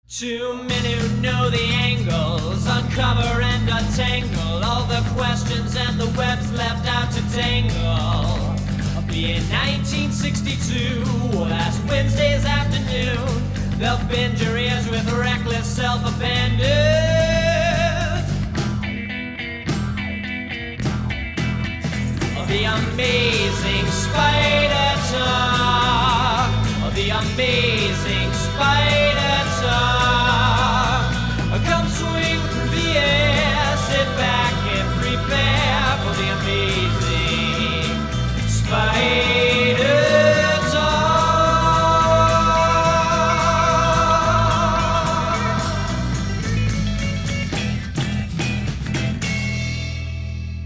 Two men who know the angles, uncover and untangle all the questions and the webs left out to tangle. I'll be in 1962, last Wednesday's afternoon. They'll bend your ears with reckless self-abandon. The amazing spider talk. The amazing spider talk. Come swing through the air, sit back and prepare for the amazing spider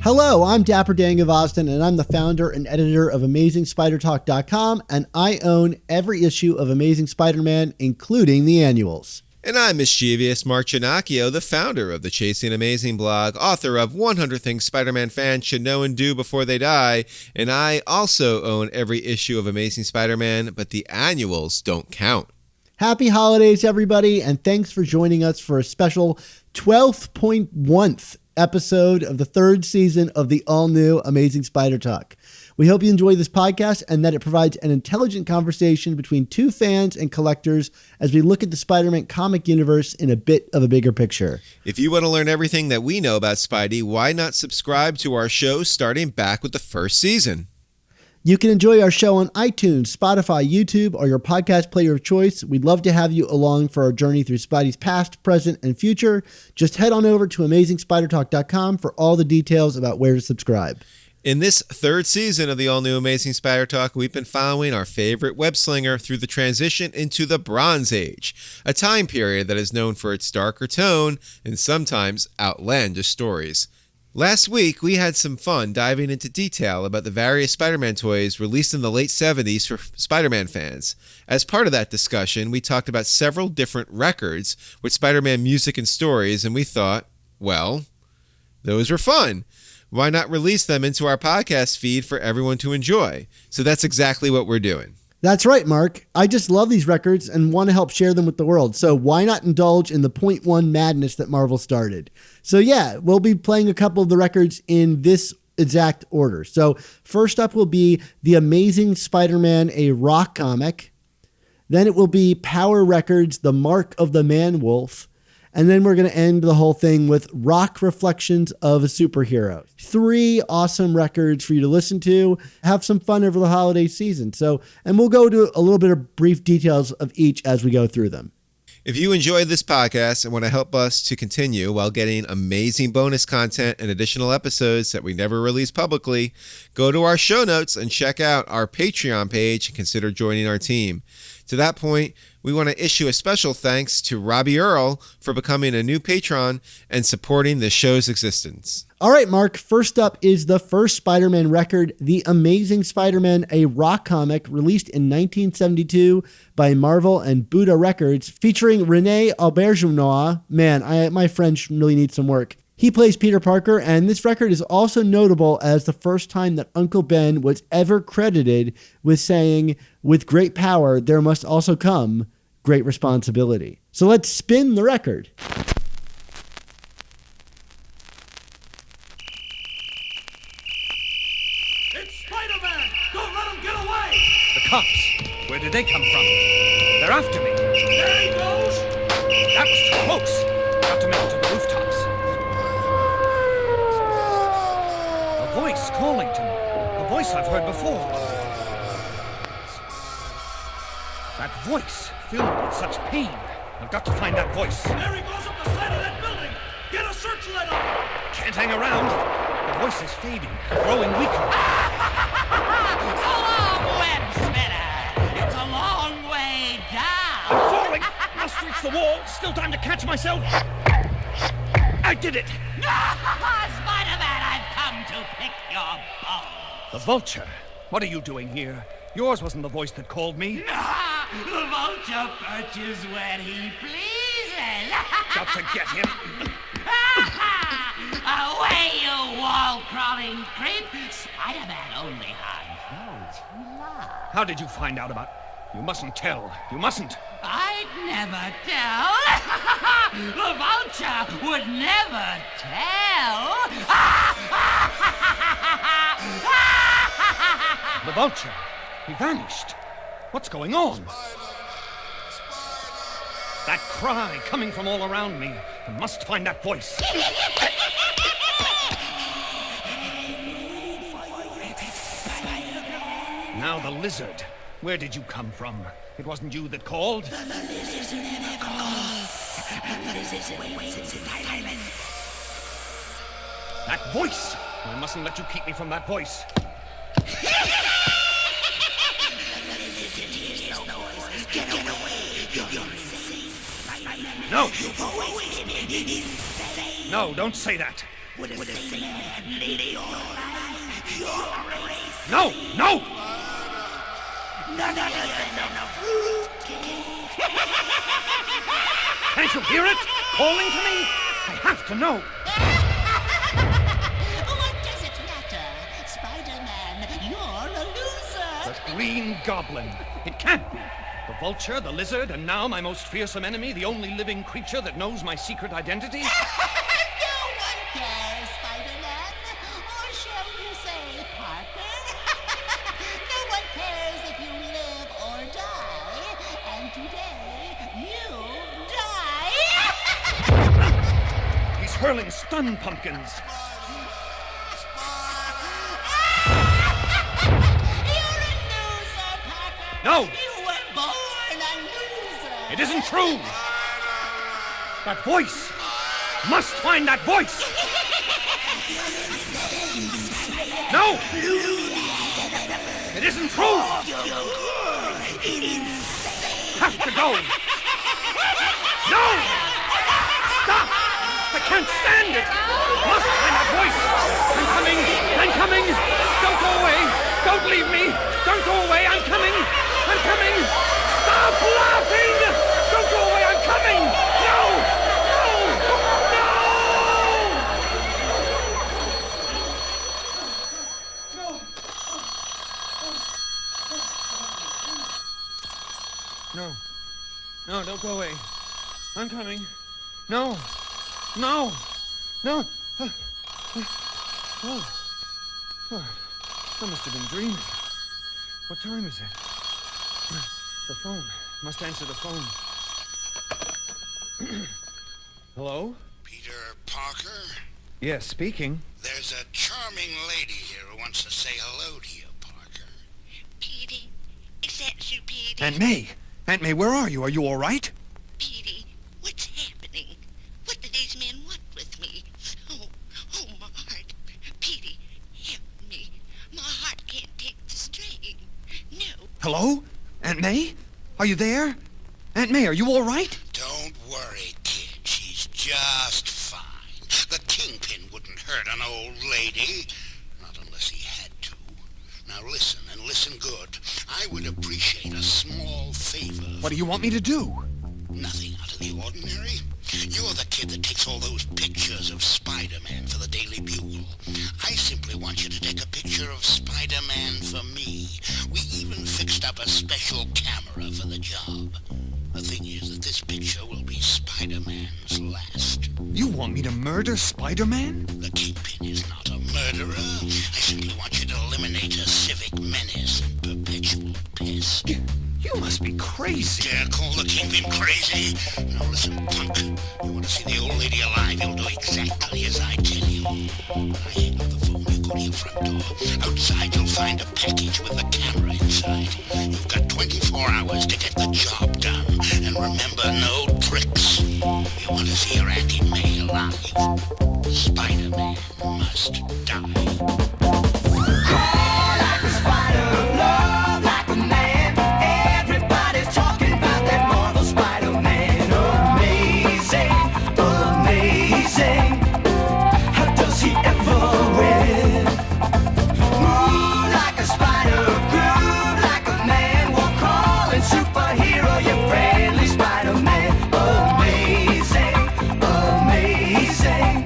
Hello, I'm Dapper Dang of Austin, and I'm the founder and editor of AmazingSpiderTalk.com, and I own every issue of Amazing Spider-Man, including the annuals. And I'm mischievous Mark Giannacchio, the founder of the Chasing Amazing blog, author of 100 Things Spider-Man Fans Should Know and Do Before They Die, and I also own every issue of Amazing Spider-Man, but the annuals don't count. Happy holidays, everybody, and thanks for joining us for a special 12.1th episode of the third season of the all-new Amazing Spider Talk. We hope you enjoy this podcast and that it provides an intelligent conversation between two fans and collectors as we look at the Spider-Man comic universe in a bit of a bigger picture. If you want to learn everything that we know about Spidey, why not subscribe to our show starting back with the first season? You can enjoy our show on iTunes, Spotify, YouTube, or your podcast player of choice. We'd love to have you along for our journey through Spidey's past, present, and future. Just head on over to AmazingSpiderTalk.com for all the details about where to subscribe. In this third season of the all-new Amazing Spider Talk, we've been following our favorite web-slinger through the transition into the Bronze Age, a time period that is known for its darker tone and sometimes outlandish stories. Last week, we had some fun diving into detail about the various Spider-Man toys released in the late 70s for Spider-Man fans. As part of that discussion, we talked about several different records with Spider-Man music and stories, and we thought, well, those were fun. Why not release them into our podcast feed for everyone to enjoy? So that's exactly what we're doing. That's right, Mark. I just love these records and want to help share them with the world. So why not indulge in the point one madness that Marvel started? So yeah, we'll be playing a couple of the records in this exact order. So first up will be The Amazing Spider-Man, a Rockomic. Then it will be Power Records, The Mark of the Man-Wolf. And then we're going to end the whole thing with Rock Reflections of a Superhero. 3 awesome records for you to listen to. Have some fun over the holiday season. And we'll go to a little bit of brief details of each as we go through them. If you enjoyed this podcast and want to help us to continue while getting amazing bonus content and additional episodes that we never release publicly, go to our show notes and check out our Patreon page and consider joining our team. To that point, we want to issue a special thanks to Robbie Earl for becoming a new patron and supporting the show's existence. All right, Mark, first up is the first Spider-Man record, The Amazing Spider-Man, a Rockomic, released in 1972 by Marvel and Buddha Records, featuring René Auberjonois. Man, my French really needs some work. He plays Peter Parker, and this record is also notable as the first time that Uncle Ben was ever credited with saying, "With great power, there must also come great responsibility." So let's spin the record. It's Spider-Man! Don't let him get away! The cops! Where did they come from? They're after me. There he goes! That was too close. Got to make it to the rooftops. A voice calling to me. A voice I've heard before. That voice filled with such pain. I've got to find that voice. There he goes up the side of that building! Get a searchlight on him! Can't hang around. The voice is fading, growing weaker. So long, web spinner. It's a long way down. I'm falling. Must reach the wall. Still time to catch myself. I did it. Spider-Man, I've come to pick your bones. The vulture. What are you doing here? Yours wasn't the voice that called me. The vulture perches where he pleases. Got to get him. Away, you wall-crawling creep. Spider-Man only harms those who love. How did you find out about... You mustn't tell. You mustn't. I'd never tell. The vulture would never tell. The vulture. He vanished. What's going on? That cry coming from all around me. I must find that voice. Now the lizard. Where did you come from? It wasn't you that called? The lizard never calls. The lizard waits in silence. That voice! I mustn't let you keep me from that voice. Get away! You're insane. No! No, don't say that. Would a sane man lead your life? Your race? No! No! Can't you hear it? Calling to me? I have to know. What does it matter? Spider-Man, you're a loser. The Green Goblin. It can't be. The vulture, the lizard, and now my most fearsome enemy, the only living creature that knows my secret identity. No one cares, Spider-Man. Or shall you say, Parker? No one cares if you live or die. And today, you die. He's hurling stun pumpkins. You're a loser, Parker. No. You were born a loser. It isn't true. That voice. Must find that voice. No. It isn't true. Have to go. No. Stop. I can't stand it. Must find that voice. I'm coming. I'm coming. Don't go away. Don't leave me. Don't go away. I'm coming. I'm coming. Stop laughing. Don't go away. I'm coming. No. No. No, don't go away. I'm coming. No. No. No. I must have been dreaming. What time is it? The phone. Must answer the phone. Hello? Peter Parker? Yes, speaking. There's a charming lady here who wants to say hello to you, Parker. Petey, is that you, Petey? Aunt May! Aunt May, where are you? Are you all right? Petey, what's happening? What do these men want with me? Oh, my heart. Petey, help me. My heart can't take the strain. No. Hello? Aunt May? Are you there? Aunt May, are you all right? Don't worry, kid. She's just fine. The kingpin wouldn't hurt an old lady. Not unless he had to. Now listen, and listen good. I would appreciate a small favor. What do you want me to do? Nothing out of the ordinary. You're the kid that takes all those pictures of Spider-Man for the Daily Bugle. I simply want you to take a picture of Spider-Man for me. We even fixed up a special camera for the job. The thing is that this picture will be Spider-Man's last. You want me to murder Spider-Man? The Kingpin is not a murderer. I simply want you to eliminate a civic menace and perpetual pest. You must be crazy. Dare call the Kingpin crazy? Now listen, punk. You want to see the old lady alive, you'll do exactly as I tell you. When I hang up the phone, you go to your front door. Outside, you'll find a package with the camera inside. You've got 24 hours to get the job done. And remember, no tricks. You want to see your Auntie May alive. Spider-Man must die. Superhero, your friendly Spider-Man. Amazing, amazing.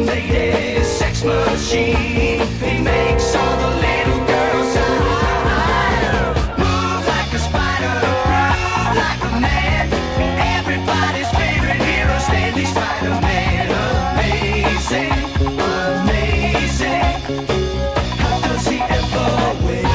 lady sex machine. He makes all the little girls high. Move like a spider, growl like a man. Everybody's favorite hero, Stanley Spider-Man. Amazing, amazing. How does he ever win?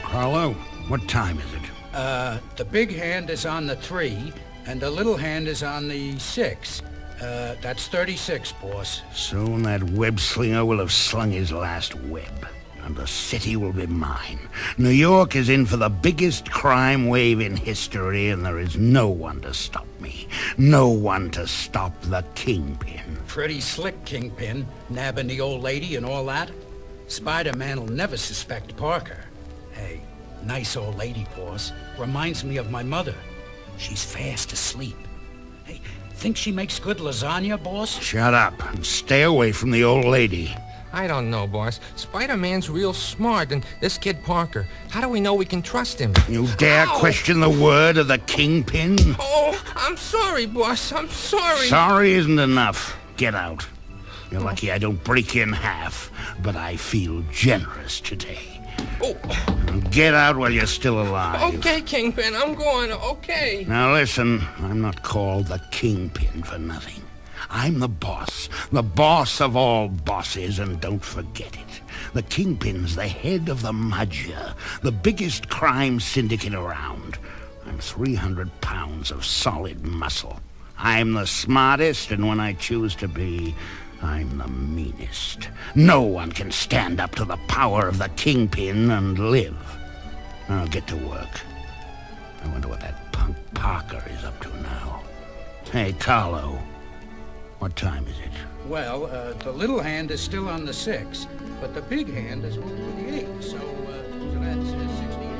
Carlo, what time is it? The big hand is on the 3, and the little hand is on the 6. That's 36, boss. Soon that web slinger will have slung his last web, and the city will be mine. New York is in for the biggest crime wave in history, and there is no one to stop me. No one to stop the Kingpin. Pretty slick, Kingpin, nabbing the old lady and all that. Spider-Man will never suspect Parker. Hey, nice old lady, boss. Reminds me of my mother. She's fast asleep. Hey, think she makes good lasagna, boss? Shut up and stay away from the old lady. I don't know, boss. Spider-Man's real smart, and this kid Parker, how do we know we can trust him? You dare Ow! question the word of the Kingpin? Oh, I'm sorry, boss. I'm sorry. Sorry isn't enough. Get out. You're lucky I don't break you in half, but I feel generous today. Oh, Get out while you're still alive. okay, Kingpin. I'm going. Okay. Now listen, I'm not called the Kingpin for nothing. I'm the boss of all bosses, and don't forget it. The Kingpin's the head of the Mafia, the biggest crime syndicate around. I'm 300 pounds of solid muscle. I'm the smartest, and when I choose to be, I'm the meanest. No one can stand up to the power of the Kingpin and live. Now get to work. I wonder what that punk Parker is up to now. Hey, Carlo, what time is it? Well, the little hand is still on the 6, but the big hand is over the 8, so that's 68.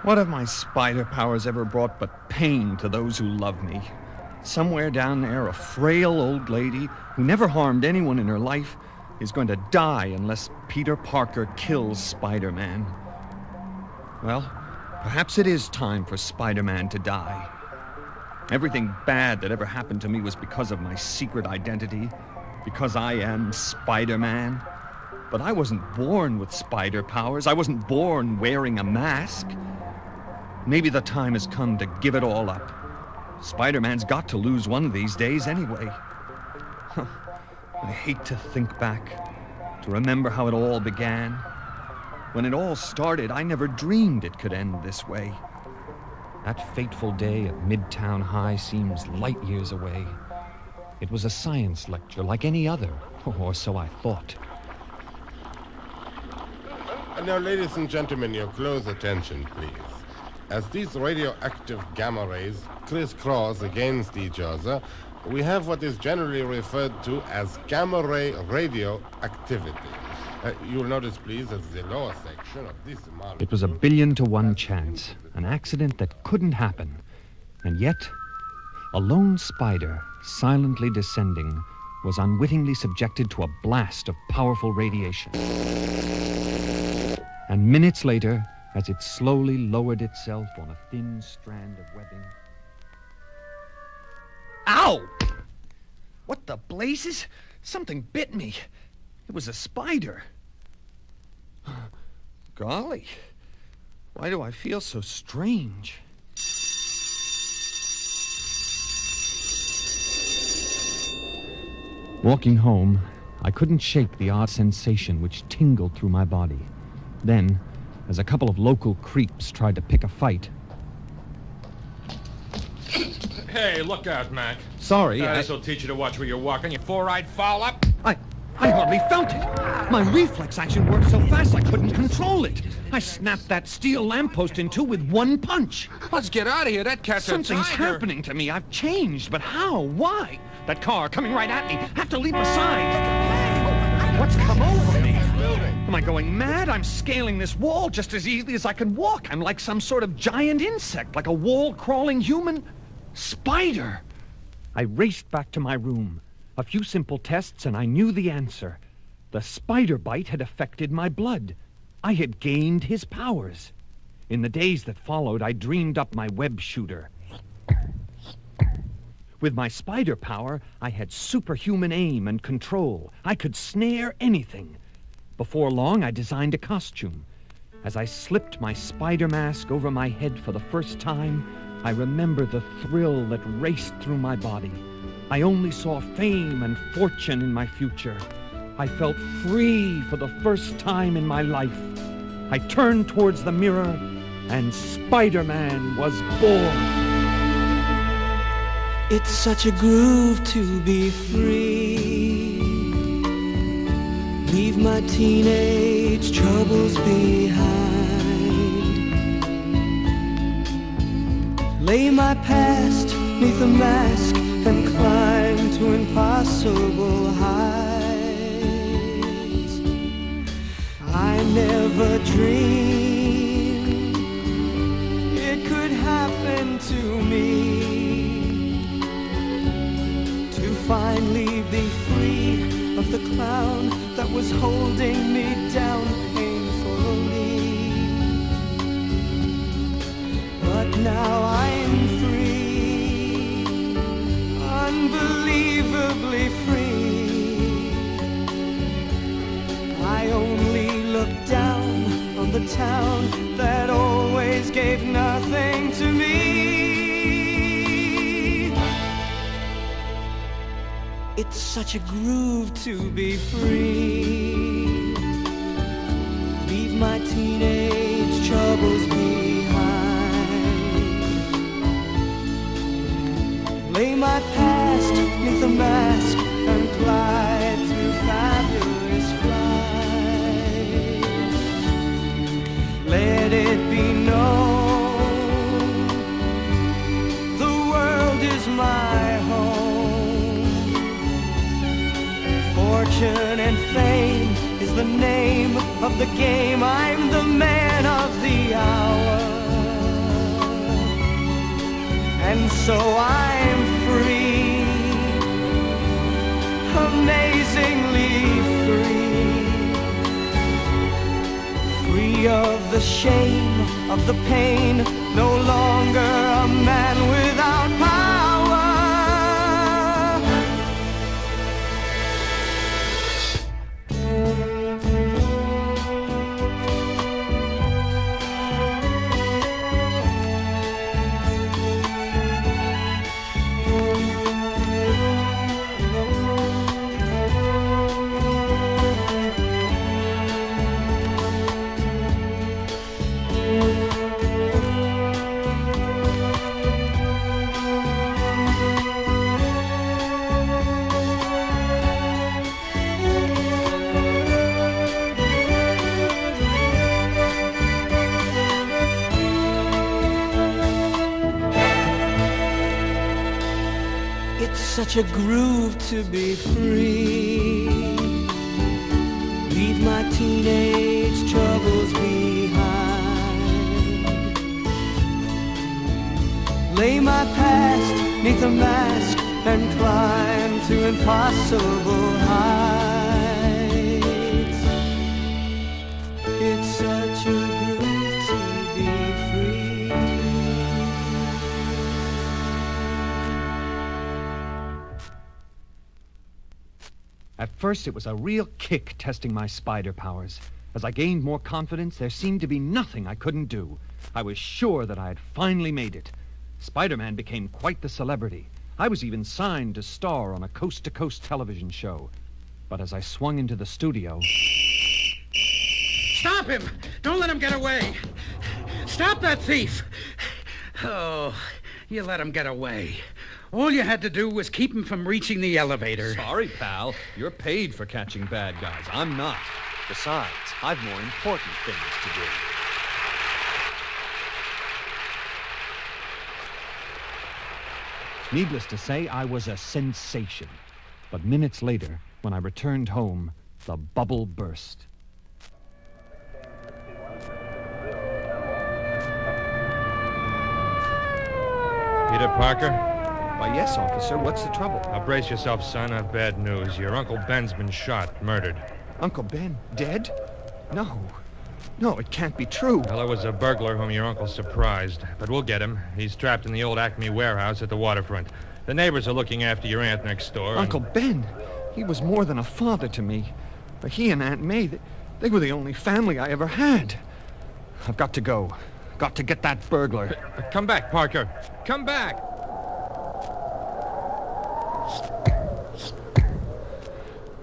What have my spider powers ever brought but pain to those who love me? Somewhere down there, a frail old lady who never harmed anyone in her life is going to die unless Peter Parker kills Spider-Man. Well, perhaps it is time for Spider-Man to die. Everything bad that ever happened to me was because of my secret identity, because I am Spider-Man. But I wasn't born with spider powers. I wasn't born wearing a mask. Maybe the time has come to give it all up. Spider-Man's got to lose one of these days anyway. I hate to think back, to remember how it all began. When it all started, I never dreamed it could end this way. That fateful day at Midtown High seems light years away. It was a science lecture like any other, or so I thought. And now, ladies and gentlemen, your close attention, please. As these radioactive gamma rays crisscross against each other, we have what is generally referred to as gamma ray radioactivity. You'll notice, please, that the lower section of this molecule... It was a 1,000,000,000 chance, an accident that couldn't happen. And yet, a lone spider, silently descending, was unwittingly subjected to a blast of powerful radiation. And minutes later, as it slowly lowered itself on a thin strand of webbing... Ow! What the blazes? Something bit me. It was a spider. Golly, why do I feel so strange? Walking home, I couldn't shake the odd sensation which tingled through my body. Then, as a couple of local creeps tried to pick a fight... Hey, look out, Mac. Sorry, This'll teach you to watch where you're walking, you four-eyed foul-up. I hardly felt it. My reflex action worked so fast I couldn't control it. I snapped that steel lamppost in two with one punch. Let's get out of here. That cat's a Something's tiger. happening to me. I've changed, but how? Why? That car coming right at me. Have to leap aside. What's come over me? I going mad? I'm scaling this wall just as easily as I can walk. I'm like some sort of giant insect, like a wall-crawling human spider. I raced back to my room. A few simple tests and I knew the answer. The spider bite had affected my blood. I had gained his powers. In the days that followed, I dreamed up my web shooter. With my spider power, I had superhuman aim and control. I could snare anything. Before long, I designed a costume. As I slipped my spider mask over my head for the first time, I remember the thrill that raced through my body. I only saw fame and fortune in my future. I felt free for the first time in my life. I turned towards the mirror, and Spider-Man was born. It's such a groove to be free. Leave my teenage troubles behind. Lay my past 'neath a mask and climb to impossible heights. I never dreamed it could happen to me. Finally be free of the clown that was holding me down painfully. But now I'm free, unbelievably free. I only look down on the town that always gave nothing to me. It's such a groove to be free. Leave my teenage troubles behind. Lay my past 'neath a mask and glide through fabulous flights. Let it be known the world is my home. Fortune and fame is the name of the game. I'm the man of the hour. And so I'm free, amazingly free. Free of the shame, of the pain, no longer a man without power. Such a groove to be free. Leave my teenage troubles behind. Lay my past 'neath a mask and climb to impossible heights. It's such a groove to be free. At first, it was a real kick testing my spider powers. As I gained more confidence, there seemed to be nothing I couldn't do. I was sure that I had finally made it. Spider-Man became quite the celebrity. I was even signed to star on a coast-to-coast television show. But as I swung into the studio... Stop him! Don't let him get away! Stop that thief! Oh, you let him get away. All you had to do was keep him from reaching the elevator. Sorry, pal. You're paid for catching bad guys. I'm not. Besides, I've more important things to do. Needless to say, I was a sensation. But minutes later, when I returned home, the bubble burst. Peter Parker? Why, yes, officer. What's the trouble? Now brace yourself, son. I've bad news. Your Uncle Ben's been shot, murdered. Uncle Ben? Dead? No. No, it can't be true. Well, it was a burglar whom your uncle surprised. But we'll get him. He's trapped in the old Acme warehouse at the waterfront. The neighbors are looking after your aunt next door. Uncle Ben? He was more than a father to me. He and Aunt May, they were the only family I ever had. I've got to go. Got to get that burglar. Come back, Parker. Come back.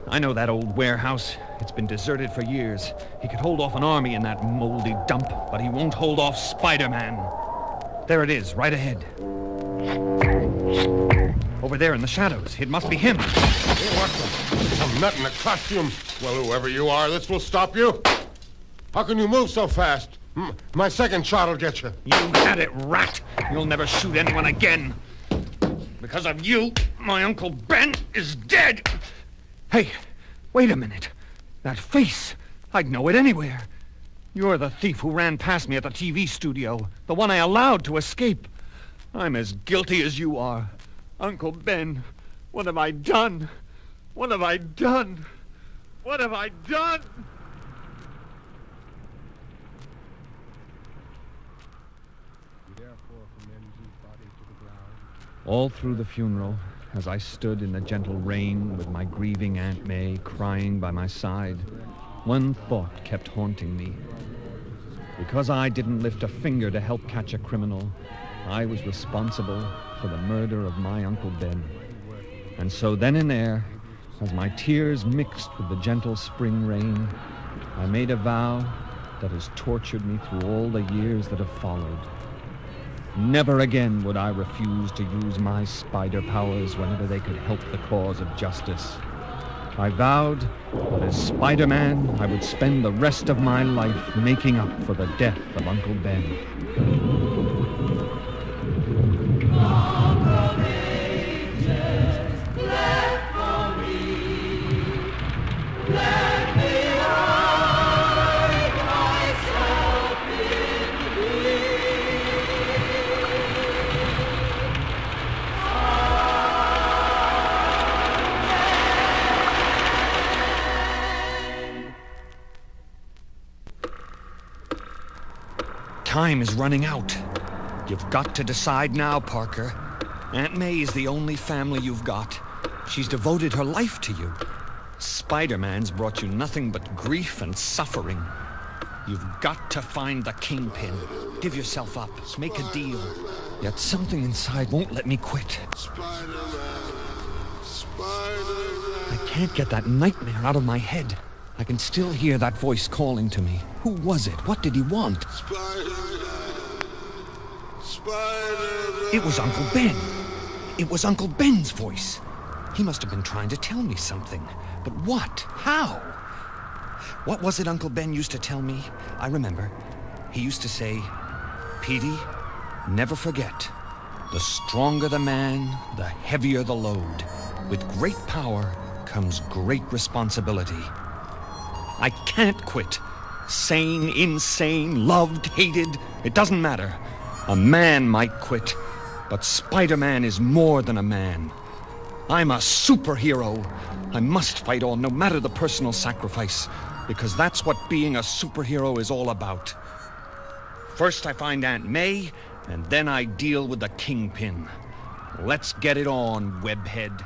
I know that old warehouse. It's been deserted for years. He could hold off an army in that moldy dump, but he won't hold off Spider-Man. There it is, right ahead. Over there in the shadows. It must be him. Hey, what the? Some nut in a costume. Well, whoever you are, this will stop you. How can you move so fast? My second shot will get you. You had it, rat. You'll never shoot anyone again. Because of you, my Uncle Ben is dead. Hey, wait a minute. That face. I'd know it anywhere. You're the thief who ran past me at the TV studio. The one I allowed to escape. I'm as guilty as you are. Uncle Ben, what have I done? What have I done? What have I done? All through the funeral, as I stood in the gentle rain with my grieving Aunt May crying by my side, one thought kept haunting me. Because I didn't lift a finger to help catch a criminal, I was responsible for the murder of my Uncle Ben. And so then and there, as my tears mixed with the gentle spring rain, I made a vow that has tortured me through all the years that have followed. Never again would I refuse to use my spider powers whenever they could help the cause of justice. I vowed that as Spider-Man, I would spend the rest of my life making up for the death of Uncle Ben. Time is running out. You've got to decide now, Parker. Aunt May is the only family you've got. She's devoted her life to you. Spider-Man's brought you nothing but grief and suffering. You've got to find the Kingpin. Give yourself up. Make a deal. Yet something inside won't let me quit. I can't get that nightmare out of my head. I can still hear that voice calling to me. Who was it? What did he want? It was Uncle Ben. It was Uncle Ben's voice. He must have been trying to tell me something. But what? How? What was it Uncle Ben used to tell me? I remember. He used to say, "Petey, never forget. The stronger the man, the heavier the load. With great power comes great responsibility." I can't quit. Sane, insane, loved, hated, it doesn't matter. A man might quit, but Spider-Man is more than a man. I'm a superhero. I must fight on, no matter the personal sacrifice, because that's what being a superhero is all about. First I find Aunt May, and then I deal with the Kingpin. Let's get it on, webhead.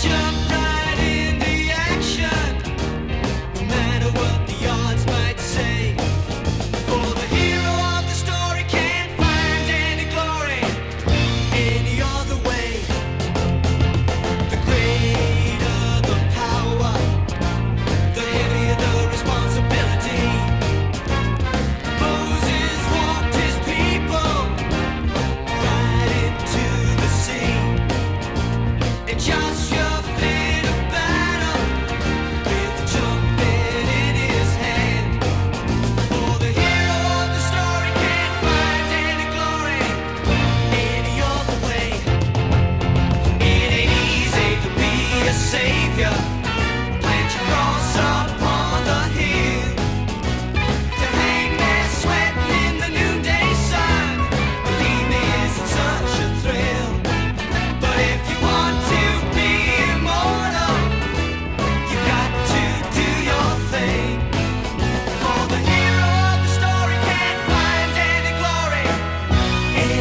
Jump right in the action, no matter what the odds might say.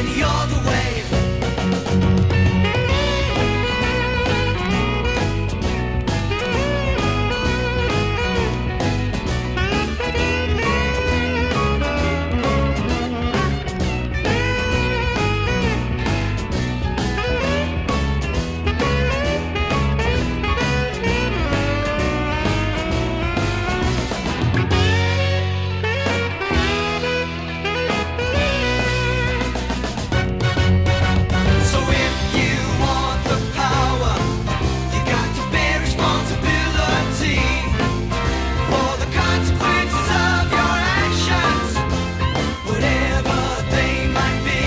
any other way. So if you want the power, you got to bear responsibility for the consequences of your actions, whatever they might be.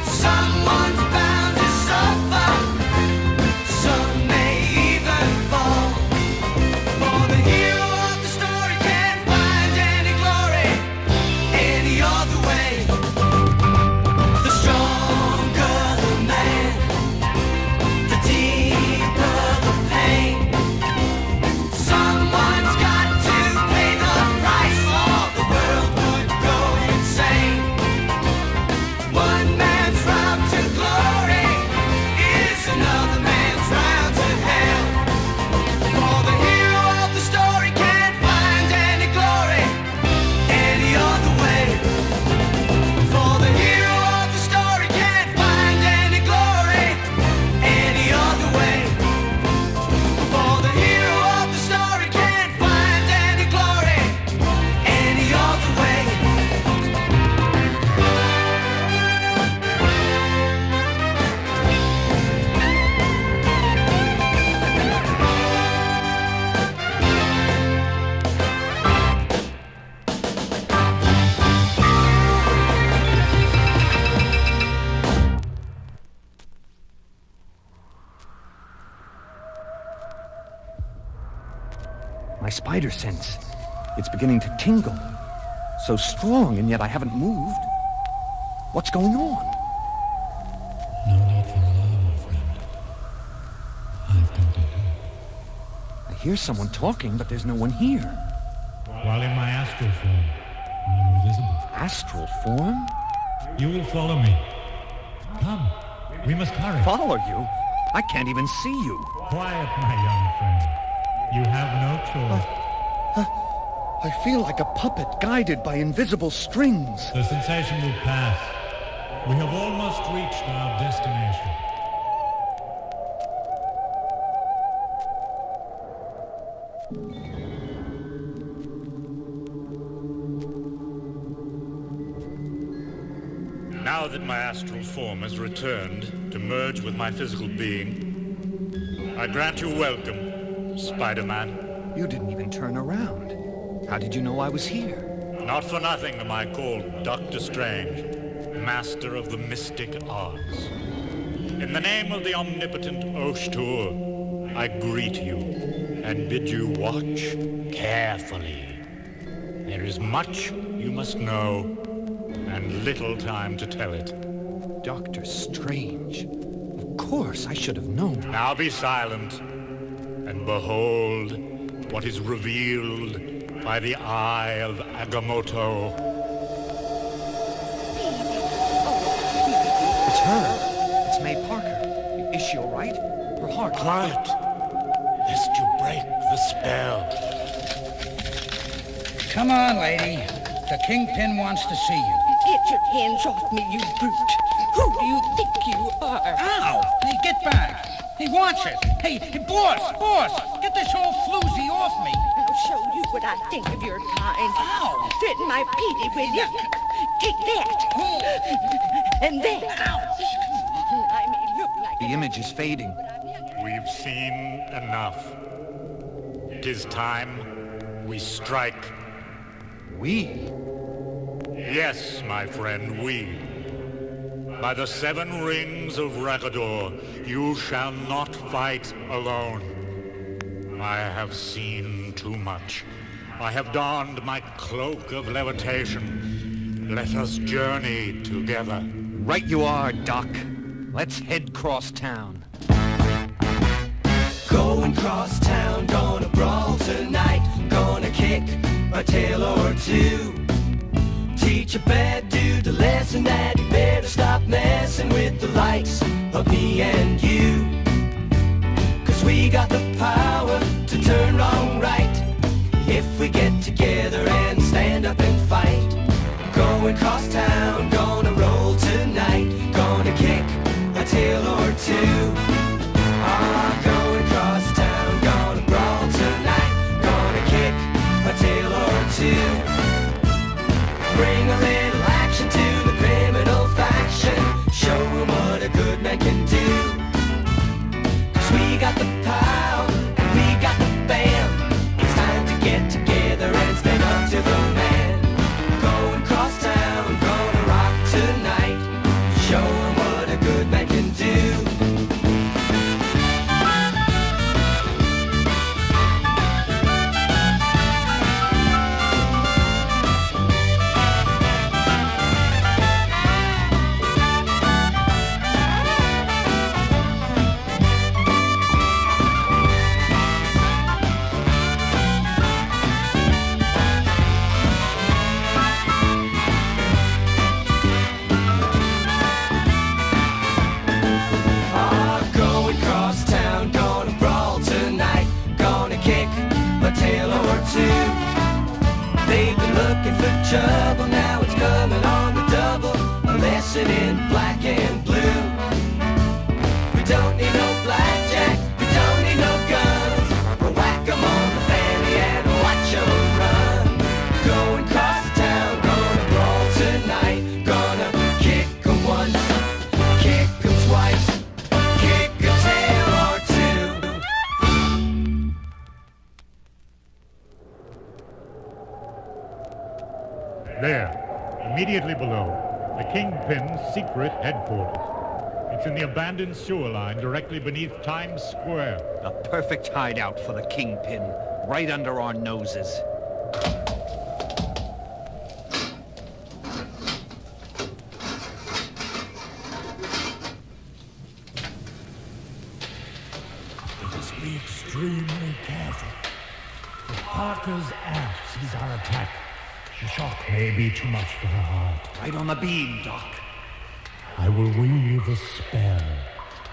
Someone's bound to suffer, some may even fall. For the hero of the story can't find any glory any other way. The stronger the man, the deeper the pain. Someone's got to pay the price, or the world would go insane. One man's route to glory is another man's route to hell. For the hero of the story can't find any glory any other way. For the hero of the story can't find any glory any other way. For the hero of the story can't find any glory any other way. My spider sense. It's beginning to tingle. So strong, and yet I haven't moved. What's going on? No need for alarm, my friend. I've come to help. I hear someone talking, but there's no one here. While in my astral form, I'm invisible. Astral form? You will follow me. Come, we must hurry. Follow you? I can't even see you. Quiet, my young friend. You have no choice. I feel like a puppet guided by invisible strings. The sensation will pass. We have almost reached our destination. Now that my astral form has returned to merge with my physical being, I grant you welcome, Spider-Man. You didn't even turn around. How did you know I was here? Not for nothing am I called Dr. Strange, master of the mystic arts. In the name of the omnipotent Oshtur, I greet you and bid you watch carefully. There is much you must know and little time to tell it. Dr. Strange. Of course, I should have known. Now be silent and behold what is revealed by the eye of Agamotto. It's her. It's May Parker. Is she all right? Her heart... Quiet, lest you break the spell. Come on, lady. The Kingpin wants to see you. Get your hands off me, you brute. Who do you think you are? Ow! Hey, get back. He wants it. Hey, boss, get this old floozy off me. I'll show you what I think of your kind. Ow! Threaten my Petey with you. Take that. And that. I may look like The image is fading. We've seen enough. It is time we strike. We? Yes, my friend, we. By the 7 rings of Rakador, you shall not fight alone. I have seen too much. I have donned my cloak of levitation. Let us journey together. Right you are, Doc. Let's head cross town. Going cross town, gonna brawl tonight. Gonna kick a tail or two. Teach a bad dude a lesson that he better of me and you. 'Cause we got the power to turn wrong right. If we get together and stand up and fight. Going cross town, gonna roll tonight. Gonna kick a tail or two. Going cross town, gonna brawl tonight. Gonna kick a tail or two. Bring a little action to the criminal faction. Show 'em what a good man can do. 'Cause we got the power and we got the band. It's time to get together and stand up to the man. Going cross town, gonna rock tonight. Show 'em what a good man can do. Going cross town, gonna brawl tonight. Gonna kick a tail or two. They've been looking for trouble, now it's coming on the double. A lesson in black and blue. We don't need no blackjack, we don't need no guns. We'll whack 'em on the fanny and watch 'em run. Going cross town, gonna brawl tonight. Gonna kick 'em once, kick 'em twice. Kick a tail or two. There, immediately below, the Kingpin's secret headquarters. It's in the abandoned sewer line directly beneath Times Square. A perfect hideout for the Kingpin, right under our noses. We must be extremely careful. If Parker's aunt sees our attack, the shock may be too much for her heart. Right on the beam, Doc. I will weave a spell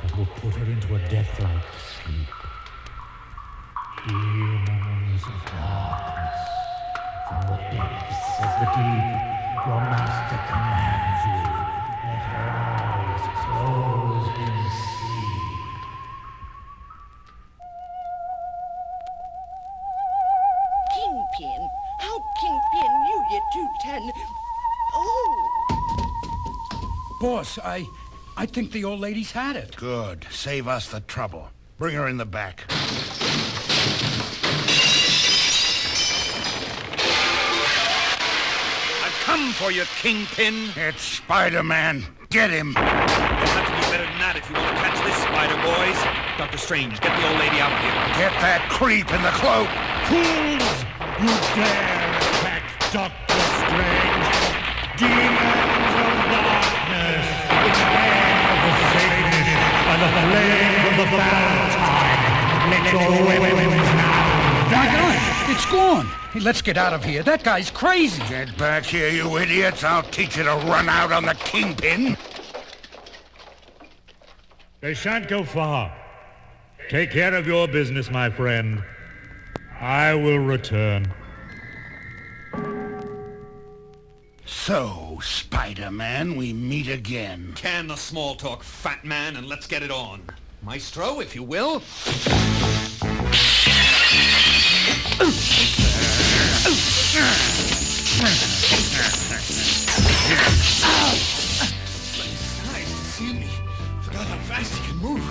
that will put her into a death-like sleep. Demons of darkness, from the depths of the deep, your master commands you. Let her eyes close in sleep. Kingpin? How Kingpin knew you 210? Oh! Boss, I think the old lady's had it. Good. Save us the trouble. Bring her in the back. I've come for you, Kingpin. It's Spider-Man. Get him. You'll have to do better than that if you want to catch this spider, boys. Dr. Strange, get the old lady out of here. Get that creep in the cloak. Fools! You dare attack Dr. Strange! Demons of darkness! In the name of the Satanist and the flame of the Valentine! Let your weapons now! It's gone. Hey, let's get out of here. That guy's crazy. Get back here, you idiots. I'll teach you to run out on the Kingpin. They shan't go far. Take care of your business, my friend. I will return. So, Spider-Man, we meet again. Can the small talk, fat man, and let's get it on. Maestro, if you will. Nice to see me. Forgot how fast he can move.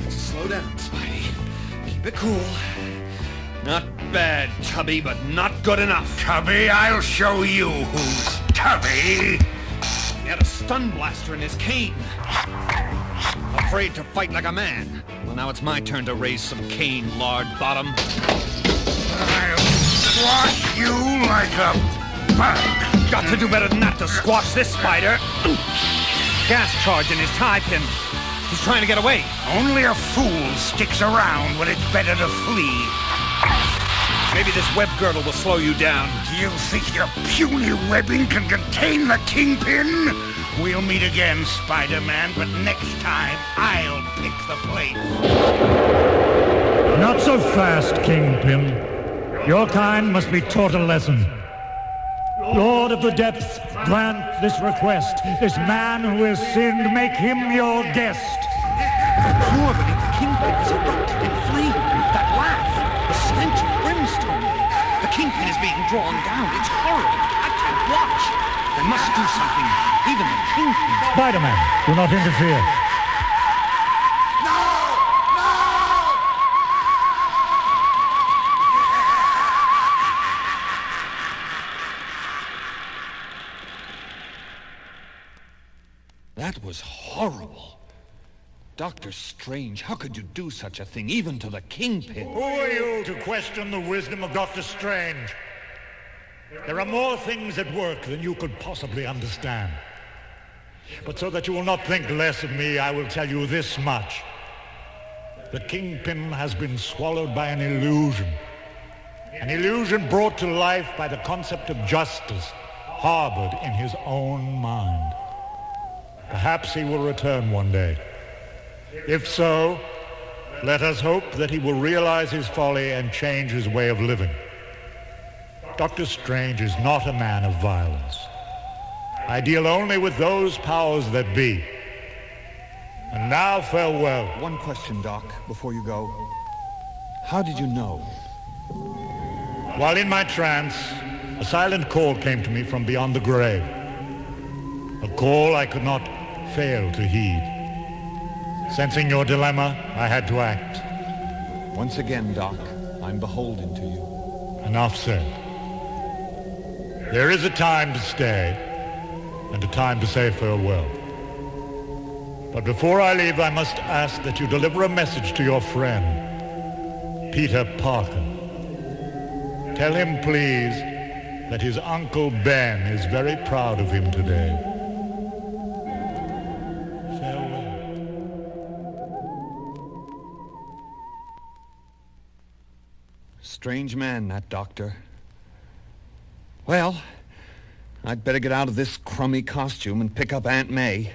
Just slow down, Spidey. Keep it cool. Not bad, Tubby, but not good enough. Tubby, I'll show you who's Tubby. He had a stun blaster in his cane. Afraid to fight like a man. Well, now it's my turn to raise some cane, lard bottom. I'll squash you like a bug. Got to do better than that to squash this spider. Gas charge in his tie pin. He's trying to get away. Only a fool sticks around when it's better to flee. Maybe this web girdle will slow you down. Do you think your puny webbing can contain the Kingpin? We'll We'll meet again, Spider-Man, but next time I'll pick the place. Not so fast, Kingpin. Your kind must be taught a lesson. Lord of the Depths, grant this request. This man who has sinned, make him your guest. More beneath the Kingpin is erupted in flame. That laugh, the stench of brimstone. The Kingpin is being drawn down. It's horrible. I can't watch. They must do something. Even the Kingpin. Spider-Man, do not interfere. That was horrible. Doctor Strange, how could you do such a thing, even to the Kingpin? Who are you to question the wisdom of Dr. Strange? There are more things at work than you could possibly understand. But so that you will not think less of me, I will tell you this much. The Kingpin has been swallowed by an illusion. An illusion brought to life by the concept of justice, harbored in his own mind. Perhaps he will return one day. If so, let us hope that he will realize his folly and change his way of living. Dr. Strange is not a man of violence. I deal only with those powers that be. And now farewell. One question, Doc, before you go. How did you know? While in my trance, a silent call came to me from beyond the grave. A call I could not fail to heed. Sensing your dilemma, I had to act. Once again, Doc, I'm beholden to you. Enough said. There is a time to stay, and a time to say farewell. But before I leave, I must ask that you deliver a message to your friend, Peter Parker. Tell him, please, that his Uncle Ben is very proud of him today. Strange man, that doctor. Well, I'd better get out of this crummy costume and pick up Aunt May.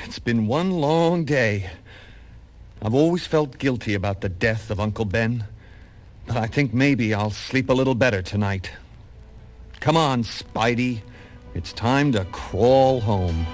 It's been one long day. I've always felt guilty about the death of Uncle Ben, but I think maybe I'll sleep a little better tonight. Come on, Spidey. It's time to crawl home.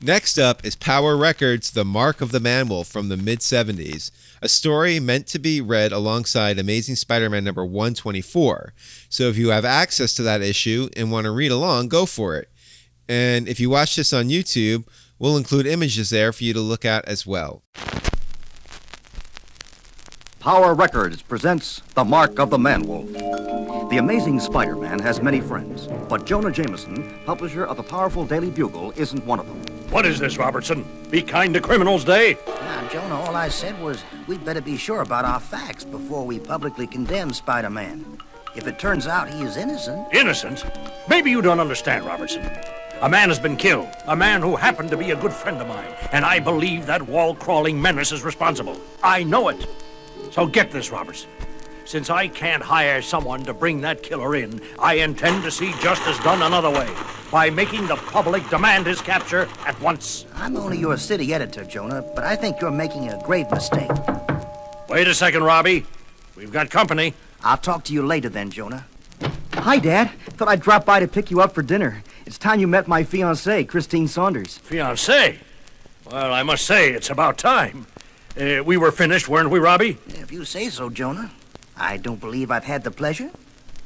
Next up is Power Records' The Mark of the Man-Wolf from the mid-70s, a story meant to be read alongside Amazing Spider-Man number 124. So if you have access to that issue and want to read along, go for it. And if you watch this on YouTube, we'll include images there for you to look at as well. Power Records presents The Mark of the Man-Wolf. The Amazing Spider-Man has many friends, but Jonah Jameson, publisher of the powerful Daily Bugle, isn't one of them. What is this, Robertson? Be kind to criminals day? Now, Jonah, all I said was we'd better be sure about our facts before we publicly condemn Spider-Man. If it turns out he is innocent... Innocent? Maybe you don't understand, Robertson. A man has been killed. A man who happened to be a good friend of mine. And I believe that wall-crawling menace is responsible. I know it. So get this, Robertson. Since I can't hire someone to bring that killer in, I intend to see justice done another way, by making the public demand his capture at once. I'm only your city editor, Jonah, but I think you're making a grave mistake. Wait a second, Robbie. We've got company. I'll talk to you later then, Jonah. Hi, Dad. Thought I'd drop by to pick you up for dinner. It's time you met my fiancée, Christine Saunders. Fiancée? Well, I must say, it's about time. We were finished, weren't we, Robbie? If you say so, Jonah. I don't believe I've had the pleasure.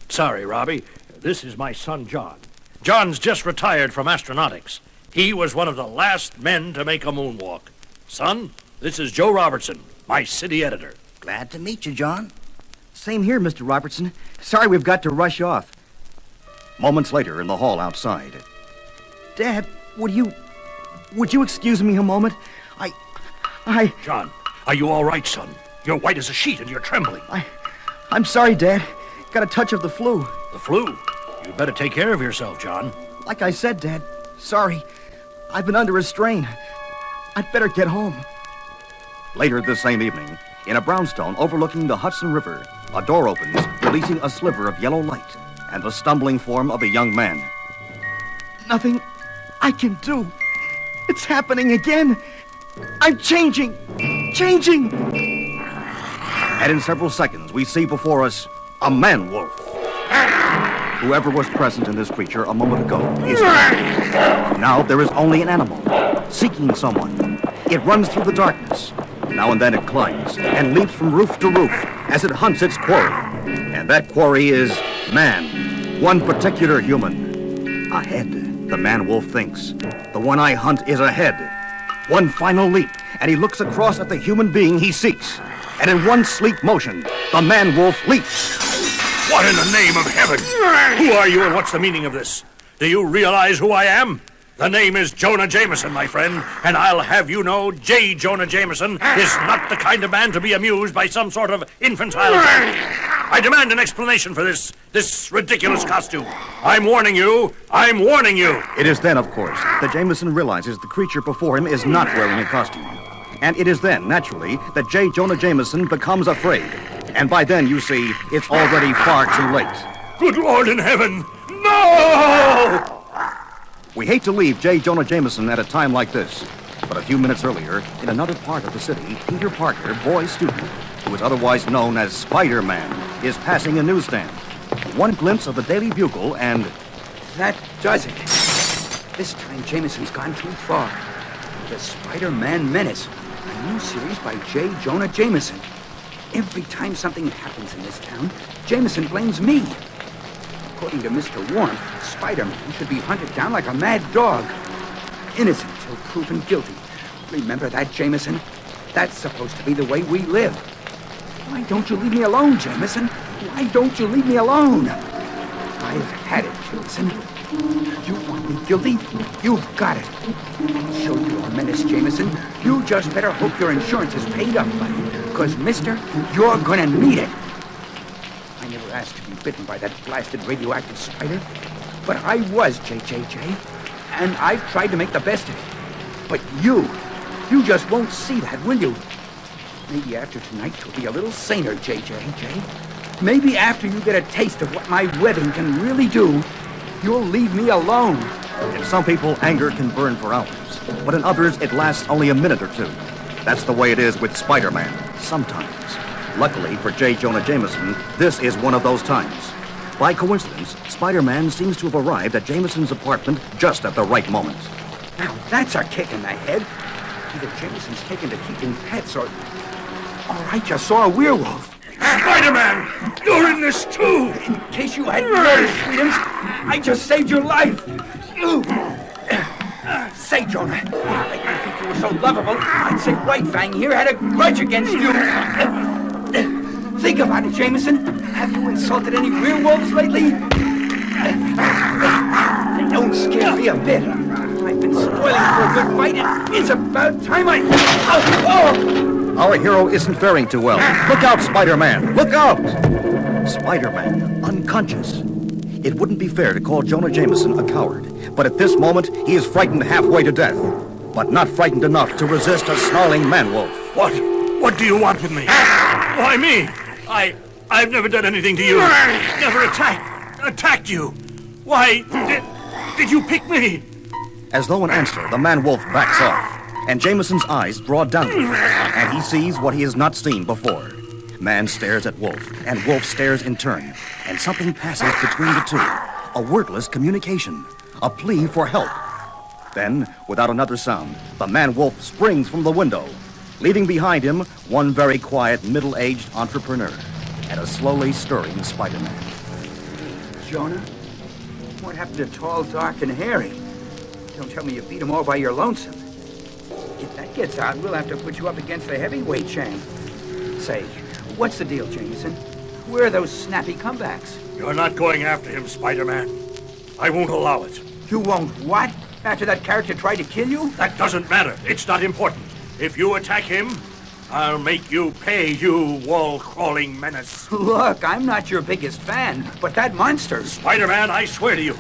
Sorry, Robbie. This is my son, John. John's just retired from astronautics. He was one of the last men to make a moonwalk. Son, this is Joe Robertson, my city editor. Glad to meet you, John. Same here, Mr. Robertson. Sorry we've got to rush off. Moments later, in the hall outside. Dad, would you excuse me a moment? John, are you all right, son? You're white as a sheet and you're trembling. I'm sorry, Dad. Got a touch of the flu. The flu? You better take care of yourself, John. Like I said, Dad. Sorry. I've been under a strain. I'd better get home. Later this same evening, in a brownstone overlooking the Hudson River, a door opens, releasing a sliver of yellow light and the stumbling form of a young man. Nothing I can do. It's happening again. I'm changing. And in several seconds, we see before us a man-wolf. Whoever was present in this creature a moment ago is gone. Now there is only an animal, seeking someone. It runs through the darkness. Now and then it climbs and leaps from roof to roof as it hunts its quarry. And that quarry is man, one particular human. A head, the man-wolf thinks. The one I hunt is a head. One final leap, and he looks across at the human being he seeks. And in one sleek motion, the man-wolf leaps. What in the name of heaven? Who are you and what's the meaning of this? Do you realize who I am? The name is Jonah Jameson, my friend, and I'll have you know J. Jonah Jameson is not the kind of man to be amused by some sort of infantile joke. I demand an explanation for this ridiculous costume. I'm warning you. It is then, of course, that Jameson realizes the creature before him is not wearing a costume. And it is then, naturally, that J. Jonah Jameson becomes afraid. And by then, you see, it's already far too late. Good Lord in heaven! No! We hate to leave J. Jonah Jameson at a time like this. But a few minutes earlier, in another part of the city, Peter Parker, boy student, who is otherwise known as Spider-Man, is passing a newsstand. One glimpse of the Daily Bugle and... That does it. This time Jameson's gone too far. The Spider-Man Menace, a new series by J. Jonah Jameson. Every time something happens in this town, Jameson blames me. According to Mr. Warmth, Spider-Man should be hunted down like a mad dog. Innocent till proven guilty. Remember that, Jameson? That's supposed to be the way we live. Why don't you leave me alone, Jameson? Why don't you leave me alone? I've had it, Jameson. You want me guilty? You've got it. I'll show you a menace, Jameson. You just better hope your insurance is paid up, buddy. Because, mister, you're gonna need it. I never asked to be bitten by that blasted radioactive spider. But I was, JJJ. And I've tried to make the best of it. But you just won't see that, will you? Maybe after tonight you'll be a little saner, JJJ. Maybe after you get a taste of what my webbing can really do, you'll leave me alone. In some people, anger can burn for hours. But in others, it lasts only a minute or two. That's the way it is with Spider-Man, sometimes. Luckily for J. Jonah Jameson, this is one of those times. By coincidence, Spider-Man seems to have arrived at Jameson's apartment just at the right moment. Now that's a kick in the head. Either Jameson's taken to keeping pets or I just saw a werewolf. Spider-Man! You're in this too! In case you hadn't noticed, Sweetums, I just saved your life. Say, Jonah, I didn't think you were so lovable. I'd say White Fang here had a grudge against you. Think about it, Jameson. Have you insulted any werewolves lately? They don't scare me a bit. I've been spoiling for a good fight, and it's about time I... Our hero isn't faring too well. Look out, Spider-Man! Look out! Spider-Man, unconscious. It wouldn't be fair to call Jonah Jameson a coward, but at this moment, he is frightened halfway to death, but not frightened enough to resist a snarling man-wolf. What do you want with me? Why me? I've never done anything to you. Never attacked you. Why did you pick me? As though in answer, the man-wolf backs off, and Jameson's eyes draw downward, and he sees what he has not seen before. Man stares at Wolf, and Wolf stares in turn, and something passes between the two. A wordless communication, a plea for help. Then, without another sound, the man-wolf springs from the window, leaving behind him one very quiet, middle-aged entrepreneur and a slowly stirring Spider-Man. Jonah? What happened to Tall, Dark, and Hairy? Don't tell me you beat them all by your lonesome. If that gets out, we'll have to put you up against the heavyweight champ. Say, what's the deal, Jameson? Where are those snappy comebacks? You're not going after him, Spider-Man. I won't allow it. You won't what? After that character tried to kill you? That doesn't matter. It's not important. If you attack him, I'll make you pay, you wall-crawling menace. Look, I'm not your biggest fan, but that monster... Spider-Man, I swear to you,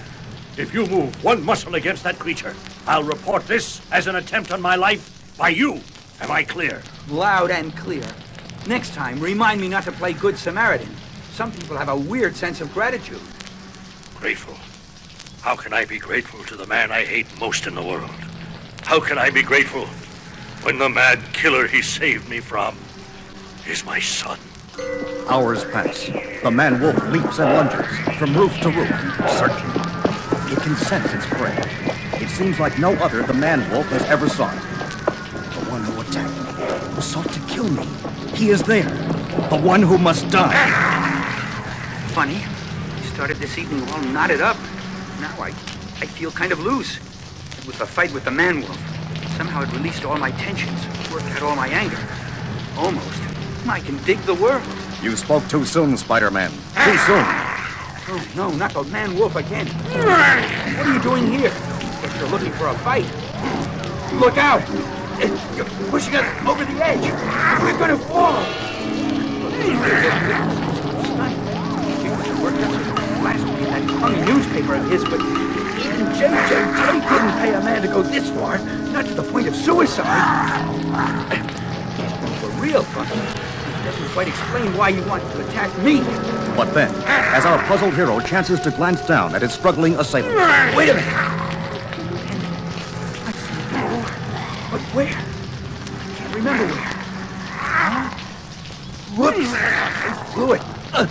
if you move one muscle against that creature, I'll report this as an attempt on my life by you. Am I clear? Loud and clear. Next time, remind me not to play Good Samaritan. Some people have a weird sense of gratitude. Grateful? How can I be grateful to the man I hate most in the world? How can I be grateful when the mad killer he saved me from is my son? Hours pass. The man-wolf leaps and lunges from roof to roof, searching. It can sense its prey. It seems like no other the man-wolf has ever sought. The one who attacked me, who sought to kill me. He is there. The one who must die. Funny. I started this evening all knotted up. Now I feel kind of loose. With the fight with the man-wolf, somehow it released all my tensions, worked out all my anger. Almost. I can dig the world. You spoke too soon, Spider-Man. Too soon. Oh, no, not the man-wolf again. What are you doing here? If you're looking for a fight. Look out! You're pushing us over the edge. We're gonna fall. Worked out last week in that crummy newspaper of his, but even J.J. didn't pay a man to go this far, not to the point of suicide. For real, Bucky, it doesn't quite explain why you wanted to attack me. But then, as our puzzled hero chances to glance down at his struggling assailant... Wait a minute! I've seen it before. But where? I can't remember where. Whoops! I blew it.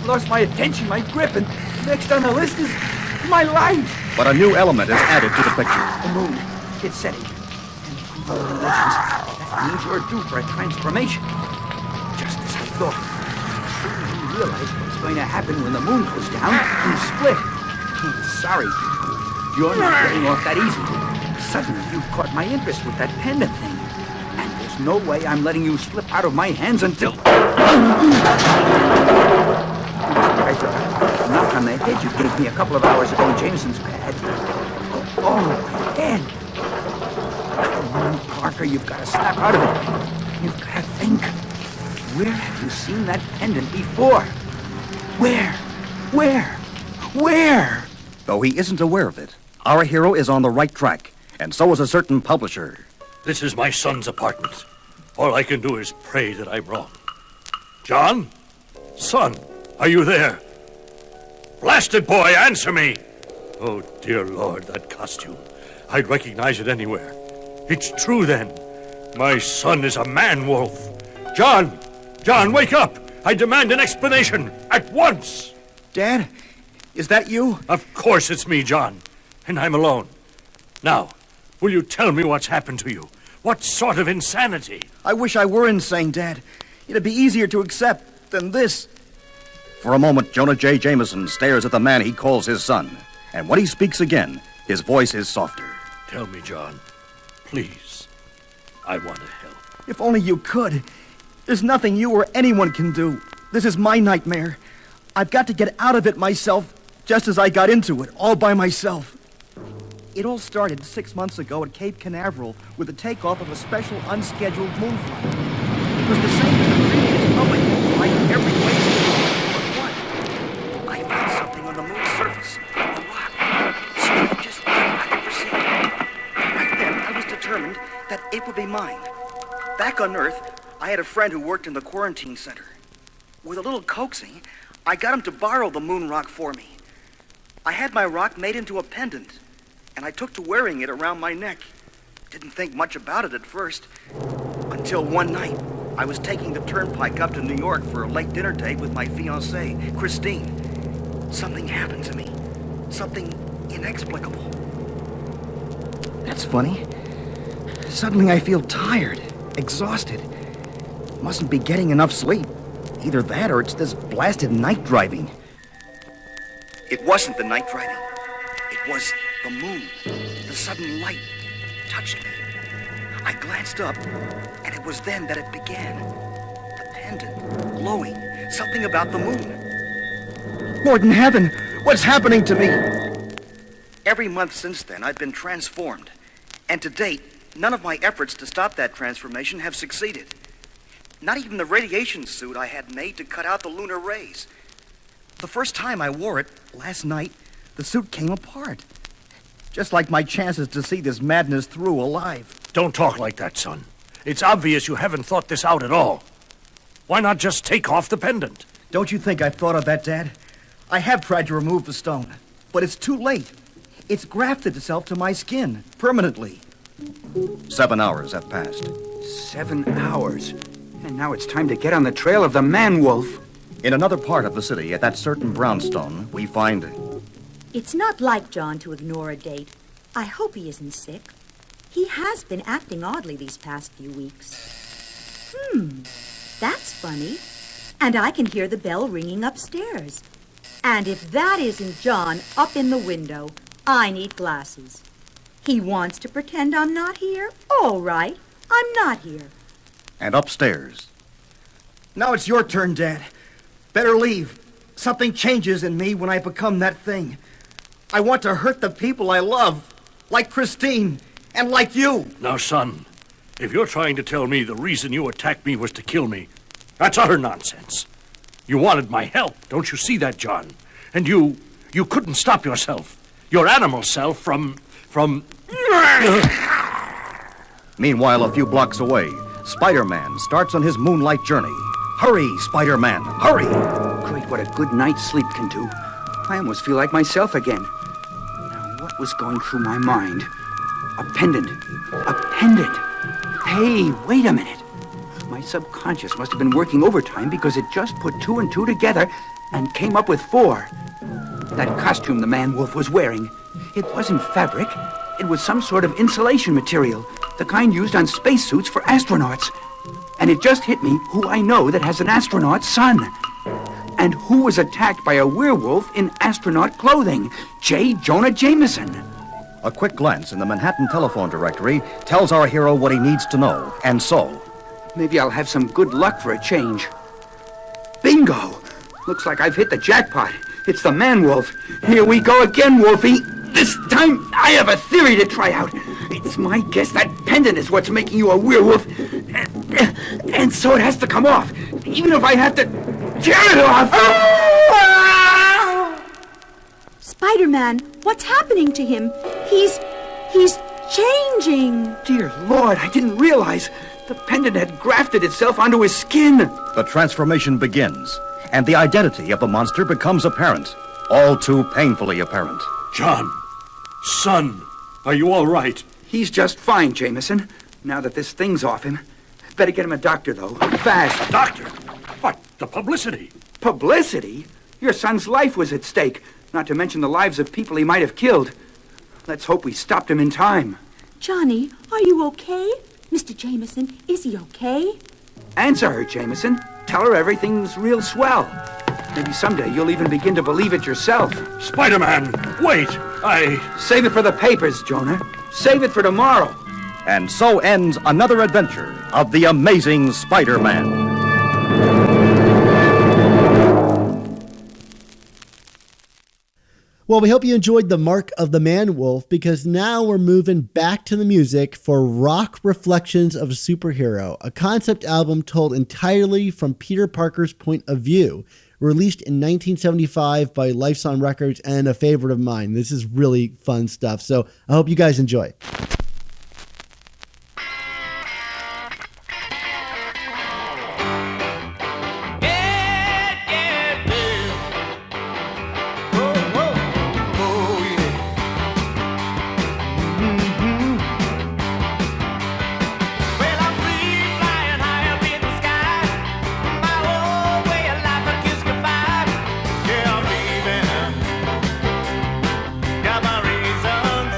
Lost my attention, my grip, and next on the list is my life. But a new element is added to the picture. The moon. It's setting. And from the legends, that means you're due for a transformation. Just as I thought. You realize what's going to happen when the moon goes down and you split. Sorry. You're not getting off that easy. Suddenly you've caught my interest with that pendant thing. And there's no way I'm letting you slip out of my hands until... The knock on the head you gave me a couple of hours ago in Jameson's pad. Oh, my head. Come on, Parker, you've got to snap out of it. You've got to think. Where have you seen that pendant before? Where? Though he isn't aware of it, our hero is on the right track, and so is a certain publisher. This is my son's apartment. All I can do is pray that I'm wrong. John? Son, are you there? Blasted boy, answer me! Oh, dear Lord, that costume. I'd recognize it anywhere. It's true, then. My son is a man-wolf. John! John, wake up! I demand an explanation, at once! Dad, is that you? Of course it's me, John. And I'm alone. Now, will you tell me what's happened to you? What sort of insanity? I wish I were insane, Dad. It'd be easier to accept than this. For a moment, Jonah J. Jameson stares at the man he calls his son. And when he speaks again, his voice is softer. Tell me, John. Please. I want to help. If only you could. There's nothing you or anyone can do. This is my nightmare. I've got to get out of it myself, just as I got into it, all by myself. It all started 6 months ago at Cape Canaveral with the takeoff of a special unscheduled moon flight. It was the same as the previous public moon flight in every way. But what? I found something on the moon's surface, a rock, strangest thing I've ever seen. Right then, I was determined that it would be mine. Back on Earth, I had a friend who worked in the quarantine center. With a little coaxing, I got him to borrow the moon rock for me. I had my rock made into a pendant, and I took to wearing it around my neck. Didn't think much about it at first, until one night, I was taking the turnpike up to New York for a late dinner date with my fiancée, Christine. Something happened to me. Something inexplicable. That's funny. Suddenly I feel tired, exhausted. Mustn't be getting enough sleep. Either that or it's this blasted night driving. It wasn't the night driving. It was the moon. The sudden light touched me. I glanced up, and it was then that it began. The pendant, glowing, something about the moon. Lord in heaven, what's happening to me? Every month since then, I've been transformed. And to date, None of my efforts to stop that transformation have succeeded. Not even the radiation suit I had made to cut out the lunar rays. The first time I wore it, last night, the suit came apart. Just like my chances to see this madness through alive. Don't talk like that, son. It's obvious you haven't thought this out at all. Why not just take off the pendant? Don't you think I've thought of that, Dad? I have tried to remove the stone, but it's too late. It's grafted itself to my skin, permanently. 7 hours have passed. 7 hours? And now it's time to get on the trail of the man-wolf. In another part of the city, at that certain brownstone, we find... It's not like John to ignore a date. I hope he isn't sick. He has been acting oddly these past few weeks. That's funny. And I can hear the bell ringing upstairs. And if that isn't John up in the window, I need glasses. He wants to pretend I'm not here? All right, I'm not here. And upstairs. Now it's your turn, Dad. Better leave. Something changes in me when I become that thing. I want to hurt the people I love, like Christine, and like you. Now, son, if you're trying to tell me the reason you attacked me was to kill me, that's utter nonsense. You wanted my help, don't you see that, John? And you couldn't stop yourself, your animal self, from... Meanwhile, a few blocks away, Spider-Man starts on his moonlight journey. Hurry, Spider-Man, hurry! Great, what a good night's sleep can do. I almost feel like myself again. Now, what was going through my mind? A pendant. A pendant. Hey, wait a minute. My subconscious must have been working overtime because it just put 2 and 2 together and came up with 4. That costume the man-wolf was wearing, it wasn't fabric. It was some sort of insulation material, the kind used on spacesuits for astronauts. And it just hit me who I know that has an astronaut son. And who was attacked by a werewolf in astronaut clothing? J. Jonah Jameson. A quick glance in the Manhattan telephone directory tells our hero what he needs to know, and so... Maybe I'll have some good luck for a change. Bingo! Looks like I've hit the jackpot. It's the man-wolf. Here we go again, Wolfie. This time, I have a theory to try out. It's my guess that pendant is what's making you a werewolf. And so it has to come off, even if I have to tear it off. Spider-Man, what's happening to him? He's changing. Dear Lord, I didn't realize. The pendant had grafted itself onto his skin. The transformation begins, and the identity of the monster becomes apparent. All too painfully apparent. John, son, are you all right? He's just fine, Jameson. Now that this thing's off him. Better get him a doctor, though. Fast. Doctor? What? The publicity? Publicity? Your son's life was at stake, not to mention the lives of people he might have killed. Let's hope we stopped him in time. Johnny, are you okay? Mr. Jameson, is he okay? Answer her, Jameson. Tell her everything's real swell. Maybe someday you'll even begin to believe it yourself. Spider-Man, wait! Save it for the papers, Jonah. Save it for tomorrow. And so ends another adventure of the amazing Spider-Man. Well, we hope you enjoyed The Mark of the Man-Wolf, because now we're moving back to the music for Rock Reflections of a Superhero, a concept album told entirely from Peter Parker's point of view, released in 1975 by Lifeson Records and a favorite of mine. This is really fun stuff, so I hope you guys enjoy. Got my reasons.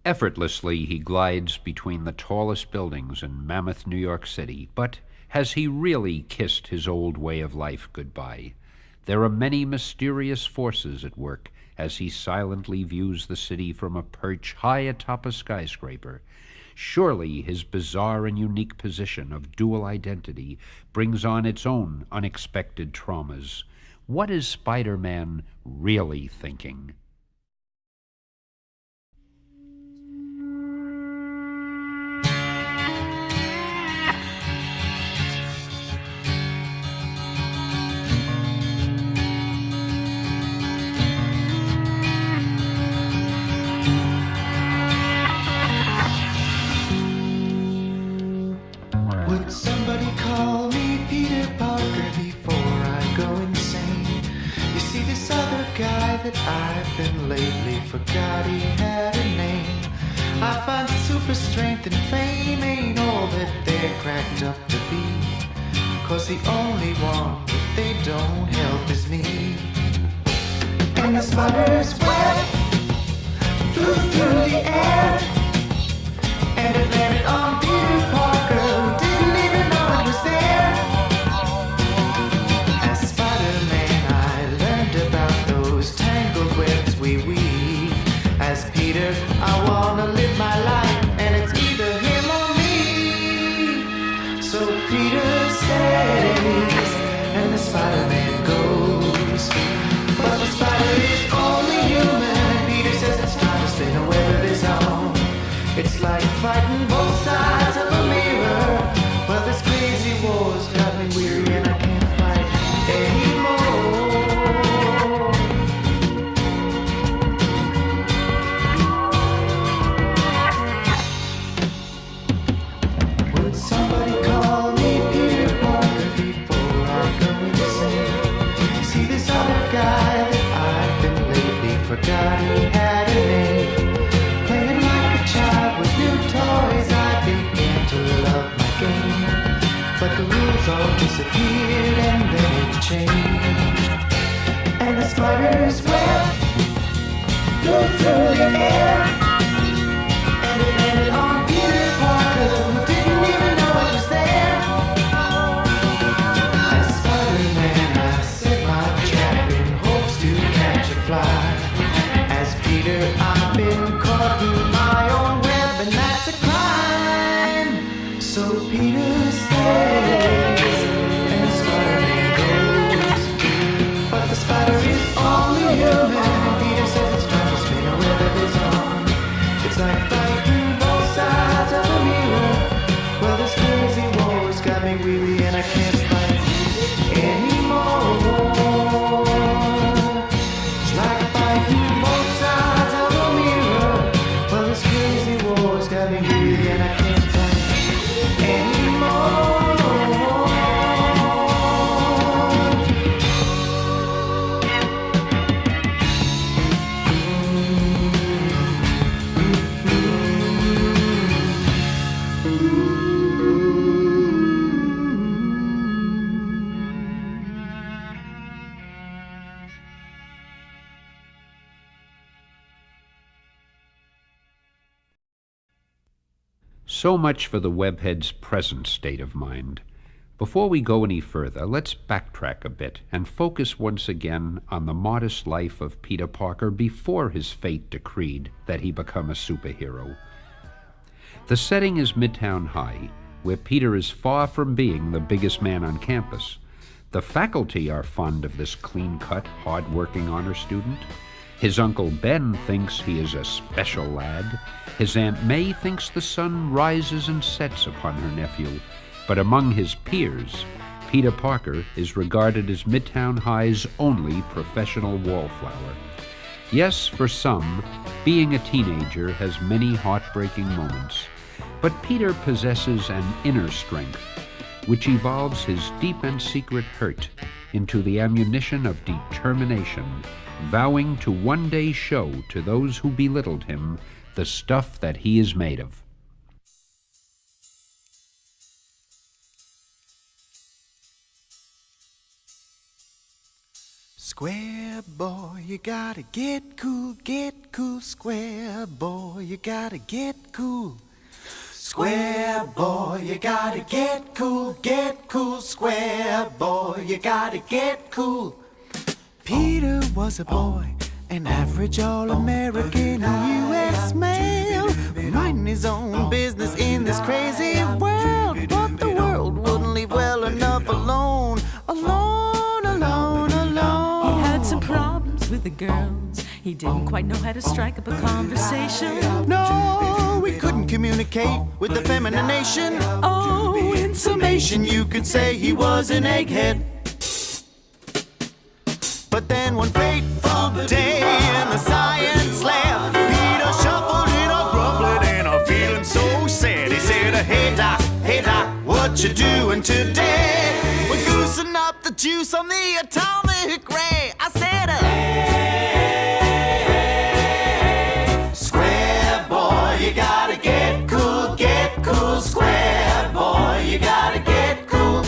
Effortlessly, he glides between the tallest buildings in mammoth New York City. But has he really kissed his old way of life goodbye? There are many mysterious forces at work as he silently views the city from a perch high atop a skyscraper. Surely his bizarre and unique position of dual identity brings on its own unexpected traumas. What is Spider-Man really thinking? Would somebody call me Peter Parker before I go insane? You see, this other guy that I've been lately forgot he had a name. I find super strength and fame ain't all that they're cracked up to be. 'Cause the only one that they don't help is me. And the spider's web flew through the air, and it landed on Peter Parker, who didn't even know it was there. As Spider-Man, I learned about those tangled webs we weave. As Peter, I wanna live my life, and it's either him or me. So Peter stays, and the Spider-Man goes. But the spider is only human, and Peter says it's time to spin a web of his own. It's like fighting both sides of a mirror. Well, this crazy war's got me weary and I can't fight anymore. Would somebody call me Peter Parker before I go insane? See, this other guy that I've been lately forgot he had a name. Playing like a child with new toys, I began to love my game. But the rules all disappeared and then it changed. And the spider's web flew through the air, and it landed on Peter Parker, who didn't even know it was there. As Spider-Man, I set my trap in hopes to catch a fly. As Peter, I've been caught in my own web, and that's a crime. So Peter stays, and the Spider-Man goes. But the spider is only human, and Peter says it's time to spin a web of his own. It's like fighting both sides of a mirror. Well, this crazy war's got me weary, and I can't fight anymore. It's like fighting both sides of a mirror. Well, this crazy war's got me weary, and I can't fight anymore. So much for the webhead's present state of mind. Before we go any further, let's backtrack a bit and focus once again on the modest life of Peter Parker before his fate decreed that he become a superhero. The setting is Midtown High, where Peter is far from being the biggest man on campus. The faculty are fond of this clean-cut, hard-working honor student. His Uncle Ben thinks he is a special lad. His Aunt May thinks the sun rises and sets upon her nephew. But among his peers, Peter Parker is regarded as Midtown High's only professional wallflower. Yes, for some, being a teenager has many heartbreaking moments. But Peter possesses an inner strength, which evolves his deep and secret hurt into the ammunition of determination, vowing to one day show to those who belittled him the stuff that he is made of. Square Square boy, you gotta get cool, square boy, you gotta get cool. Square boy, you gotta get cool, square boy, you gotta get cool. Peter was a boy, an average all-American U.S. male, minding his own business in this crazy world, but the world wouldn't leave well enough alone. He had some problems with the girls. He didn't quite know how to strike up a conversation. No, we couldn't communicate with the feminine nation. Oh, in summation, you could say he was an egghead. But then one fateful day in the science lab, Peter shuffled in a grumbling and a feeling so sad. He said, hey doc, what you doing today? We're goosing up the juice on the atomic ray. I said, hey, square boy, you gotta get cool, square boy, you gotta get cool.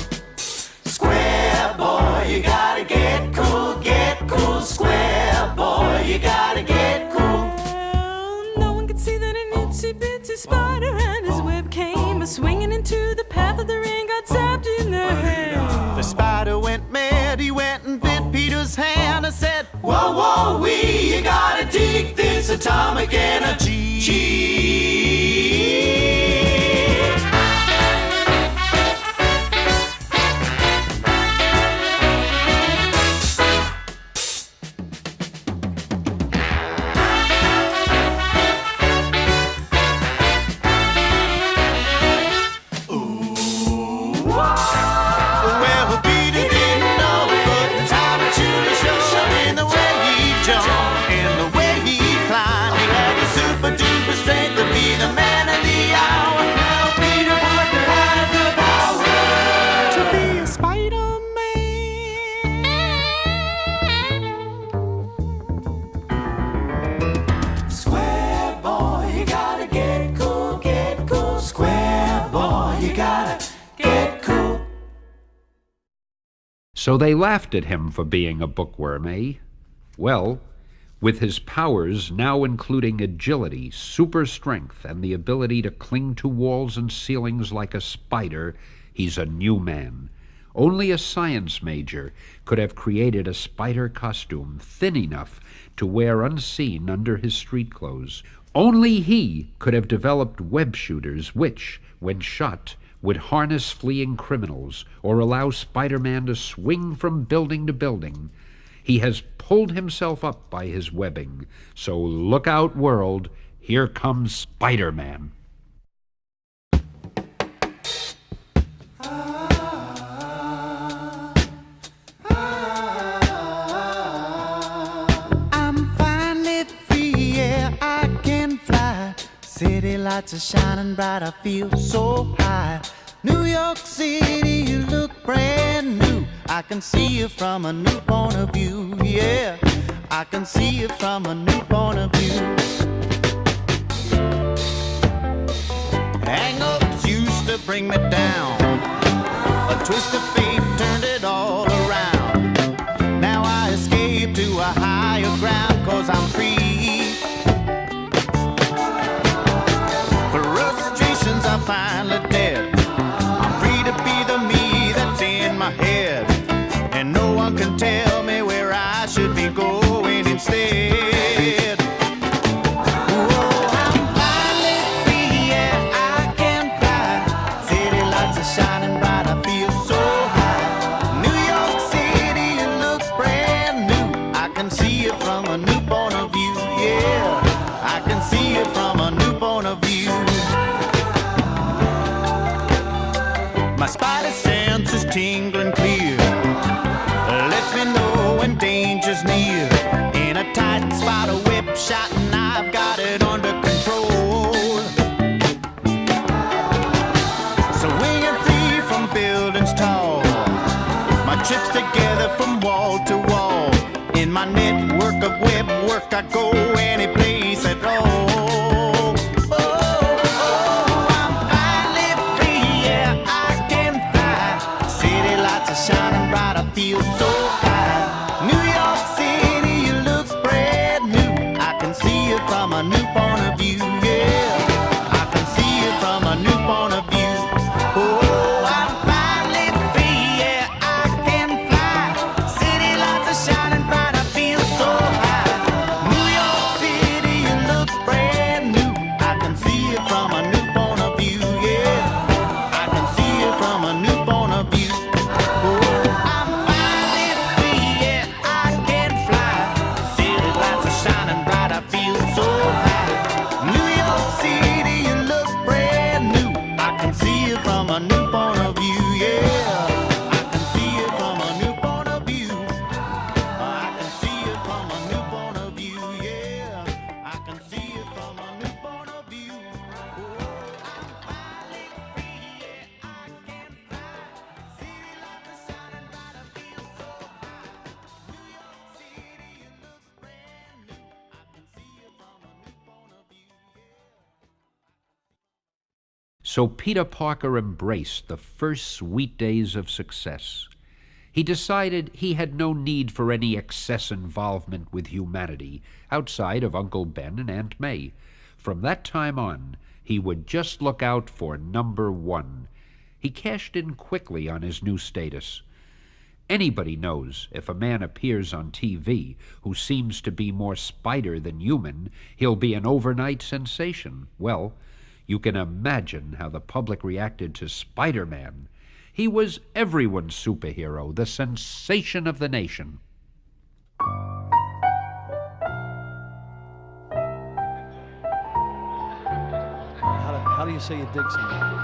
Square boy, you gotta get cool, square boy, you gotta get cool. No one could see that an itsy-bitsy spider and his web came swinging into the path of the ring, got zapped in the head. The spider went mad, he went and bit Peter's hand. I said, whoa, you gotta dig this atomic energy. So they laughed at him for being a bookworm, eh? Well, with his powers now including agility, super strength, and the ability to cling to walls and ceilings like a spider, he's a new man. Only a science major could have created a spider costume thin enough to wear unseen under his street clothes. Only he could have developed web shooters which, when shot, would harness fleeing criminals or allow Spider-Man to swing from building to building. He has pulled himself up by his webbing. So look out, world. Here comes Spider-Man. I'm finally free, yeah, I can fly. City lights are shining bright, I feel so high. New York City, you look brand new. I can see you from a new point of view, yeah. I can see you from a new point of view. Hang-ups used to bring me down. A twist of fate turned it all around. Now I escape to a higher ground, 'cause I'm free. Frustrations are finally dead. I'm free to be the me that's in my head. And no one can tell me where I should be going instead. Oh, I'm finally free, yeah, I can fly. City lights are shining bright, I feel so high. New York City, you look brand new. I can see you from a new point of view, yeah. I can see you from a new point of view. My spider sense is tingling clear. Lets me know when danger's near. In a tight spider web shot and I've got it under control. Swinging free from buildings tall. My trips together from wall to wall. In my network of web work I go any place at all. Shining bright, I feel so high. New York City, So Peter Parker embraced the first sweet days of success. He decided he had no need for any excess involvement with humanity outside of Uncle Ben and Aunt May. From that time on, he would just look out for number one. He cashed in quickly on his new status. Anybody knows if a man appears on TV who seems to be more spider than human, he'll be an overnight sensation. Well, you can imagine how the public reacted to Spider-Man. He was everyone's superhero, the sensation of the nation. How do you say you dig somebody?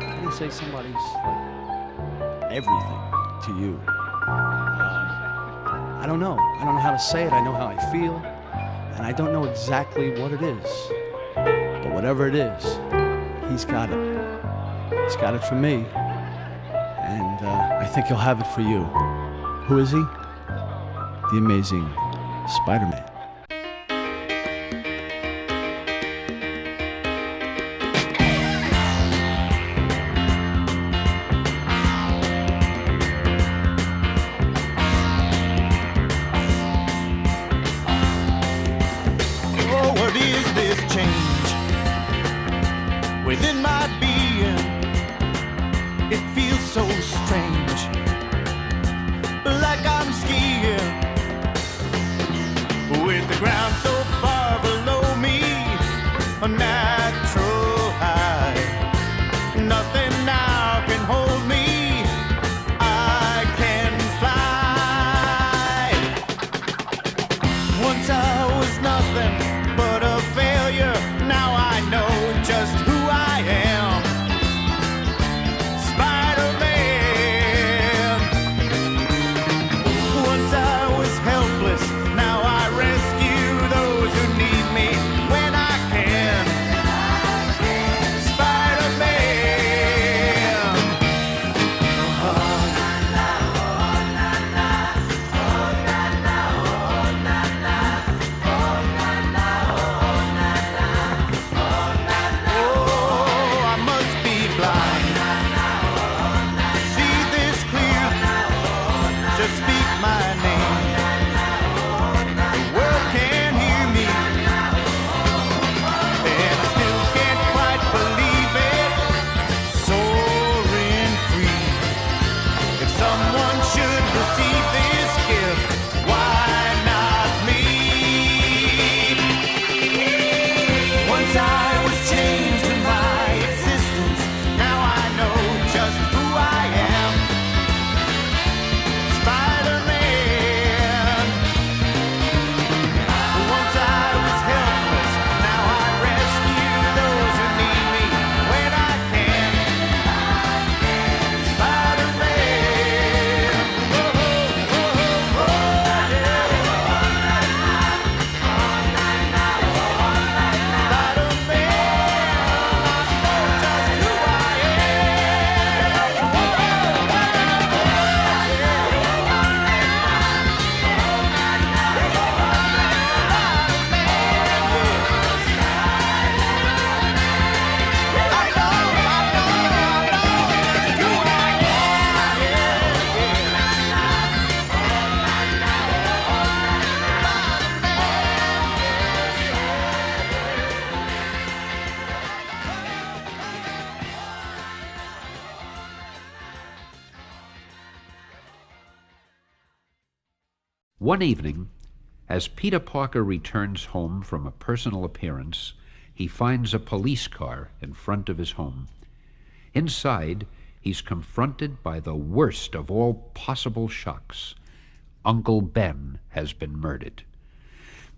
How do you say somebody's like everything to you? I don't know. I don't know how to say it. I know how I feel, and I don't know exactly what it is. But whatever it is, he's got it. He's got it for me, and I think he'll have it for you. Who is he? The amazing Spider-Man. Oh, what is this change within my being? It feels so strange, like I'm skiing with the ground so far below me, a natural high. Nothing now can hold me. I can fly. Once I was nothing but a failure. Now I know just who I am. Spider-Man. Once I was helpless. Now I rescue those who need me when I can. Spider-Man. Oh, I must be blind. See this clear. Just speak my name. The world can hear me. And I still can't quite believe it. Soaring free. If someone should receive this gift, why not me? Once I was chained to my existence. Now I know just who I am. Spider-Man. Once I was helpless. Now I rescue those who need me when I can. Spider-Man. One evening, as Peter Parker returns home from a personal appearance, he finds a police car in front of his home. Inside, he's confronted by the worst of all possible shocks. Uncle Ben has been murdered.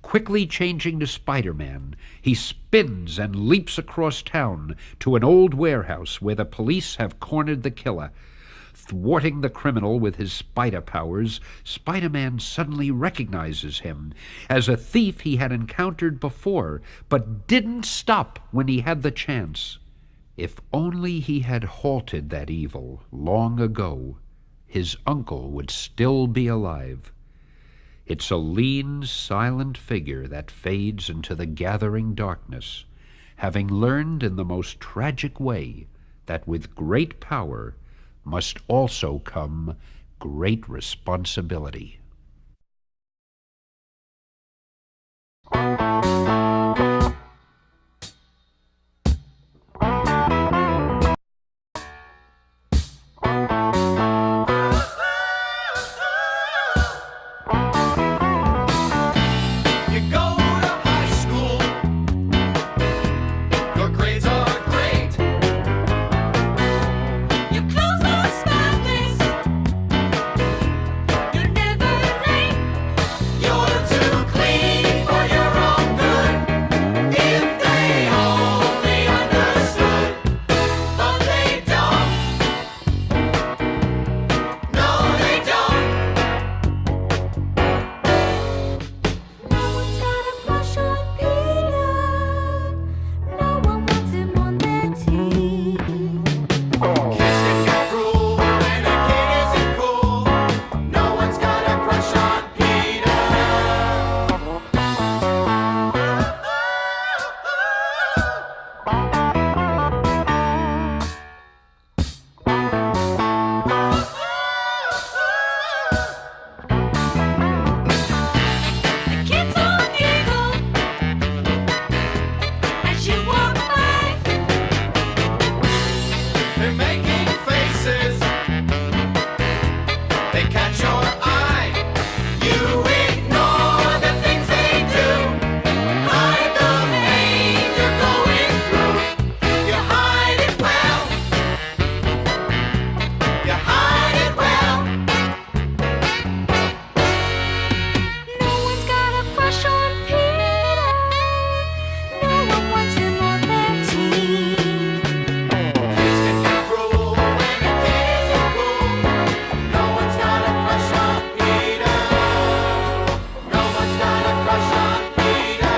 Quickly changing to Spider-Man, he spins and leaps across town to an old warehouse where the police have cornered the killer. Thwarting the criminal with his spider powers, Spider-Man suddenly recognizes him as a thief he had encountered before, but didn't stop when he had the chance. If only he had halted that evil long ago, his uncle would still be alive. It's a lean, silent figure that fades into the gathering darkness. having learned in the most tragic way that with great power must also come great responsibility. You go to high school, your grades are great. Your clothes are spotless, you're never late. You're too clean for your own good. If they only understood, but they don't. No, they don't. No one's got a crush on Peter. No one wants him on their team. Kids can be cruel when a kid isn't cool. No one's got a crush on Peter. The kids all giggle as you walk by. They're making faces. They catch your eye. You ignore the things they do. Hide the pain you're going through. You hide it well. You hide it well. No one's got a crush on Peter. No one wants him on their team. Kids can be cruel when a kid isn't cool. No one's got a crush on Peter. No one's got a crush on Peter.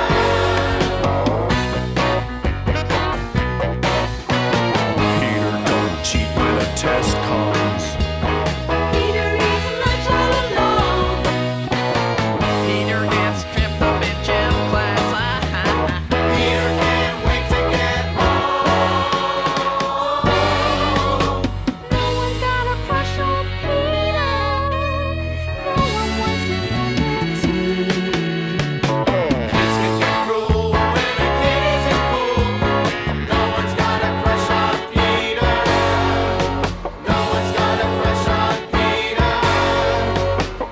Peter, don't cheat when a test comes. Peter is much all alone. Peter gets tripped up in gym class. Peter can't wait to get home. No one's got a crush on Peter. No one wants him on their team. Kids can get cruel when a kid isn't cool. No one's got a crush on Peter. No one's got a crush on Peter.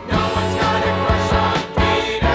No one's got a crush on Peter.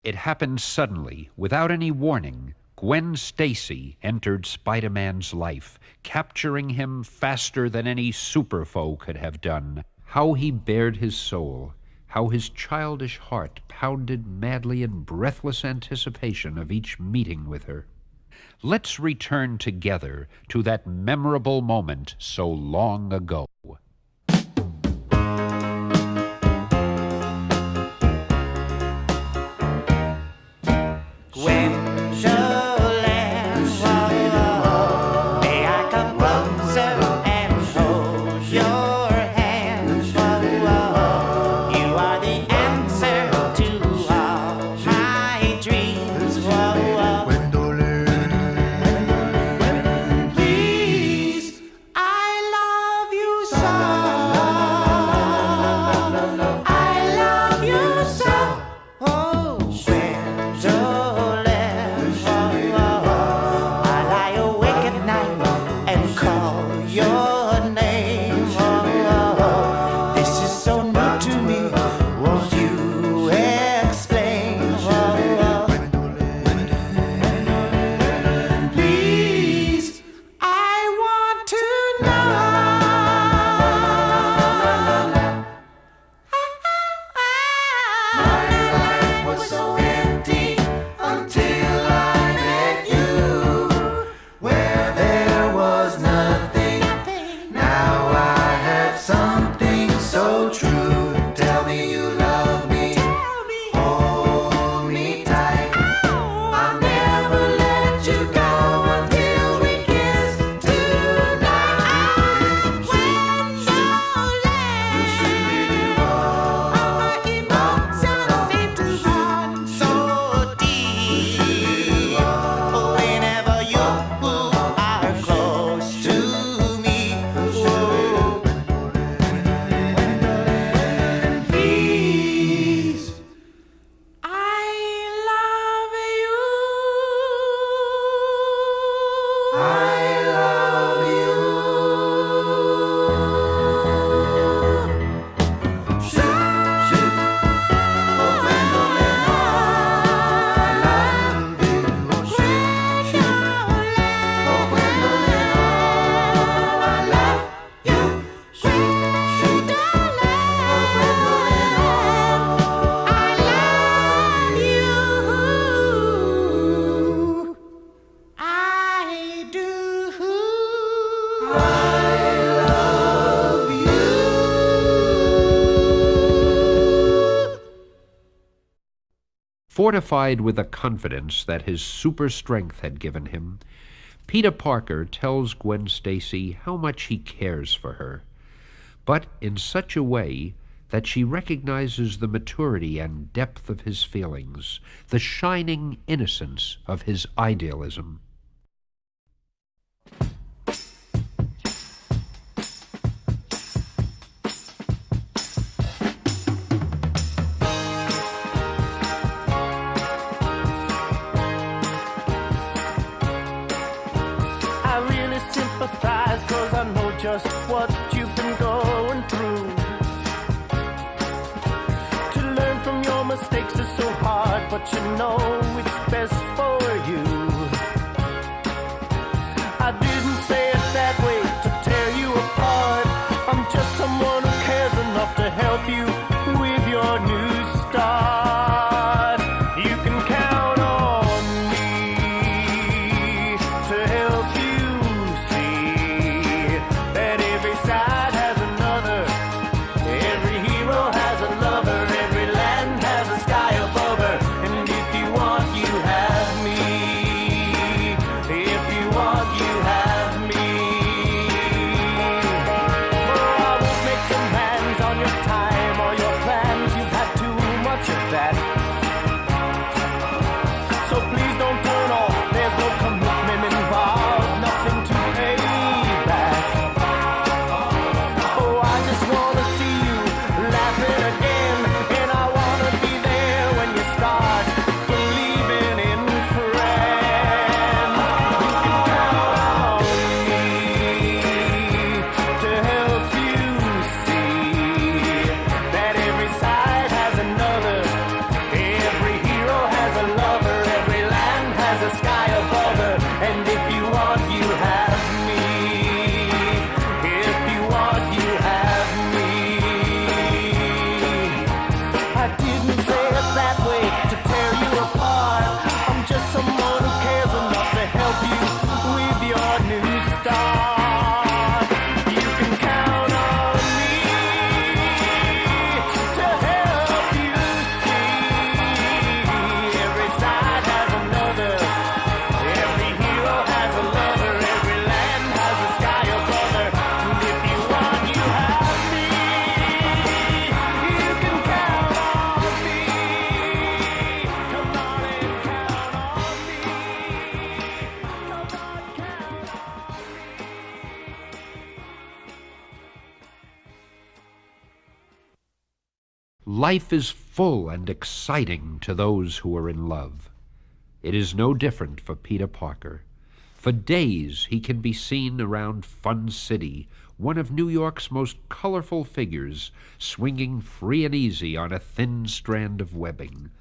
It happened suddenly, without any warning. Gwen Stacy entered Spider-Man's life, capturing him faster than any super foe could have done. How he bared his soul, how his childish heart pounded madly in breathless anticipation of each meeting with her. Let's return together to that memorable moment so long ago. May I come closer and hold your hand? You are the answer to all my dreams. Please, I Fortified with a confidence that his super strength had given him, Peter Parker tells Gwen Stacy how much he cares for her, but in such a way that she recognizes the maturity and depth of his feelings, the shining innocence of his idealism. I really sympathize, 'cause I know just what you've been going through. To learn from your mistakes is so hard, but you know it's best for you. I didn't say it that way to tear you apart. I'm just someone who cares enough to help you with your new start. You can count on me to help you see that every side has another, every hero has a lover, every land has a sky above her. And if you want, you have me. If you want, you have me. Oh, I won't make demands on your time or your plans. You've had too much of that. So please don't turn off. There's no commitment involved, nothing to pay back. Oh, I just wanna see you laughing again, and I wanna be there when you start believing in friends. You can count on me to help you see that every side has another, every hero has a lover, every land has a sky above her. And if you want, you have me. If you want, you have me. I didn't say it that way to tear you apart. I'm just someone who cares enough to help you with your new start. You can count on me to help you see every side has another, every hero has a lover, every land has a sky above her. And if you want, you have me. You can count on me. Come on and count on me. Come on, count on me. Life is full and exciting to those who are in love. It is no different for Peter Parker. For days he can be seen around Fun City, one of New York's most colorful figures, swinging free and easy on a thin strand of webbing.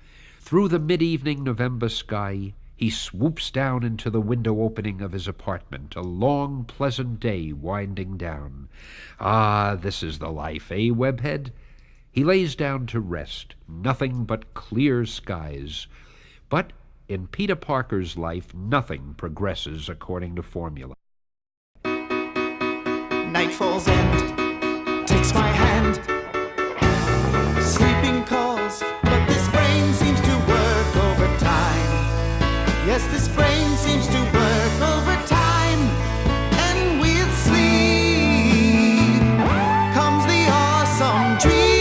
Through the mid-evening November sky, he swoops down into the window opening of his apartment, a long, pleasant day winding down. Ah, this is the life, eh, Webhead? He lays down to rest, nothing but clear skies. But in Peter Parker's life, nothing progresses according to formula. Night falls and takes my hand. Sleeping calls, but this brain seems to work overtime. Yes, this brain seems to work overtime. And with sleep comes the awesome dream.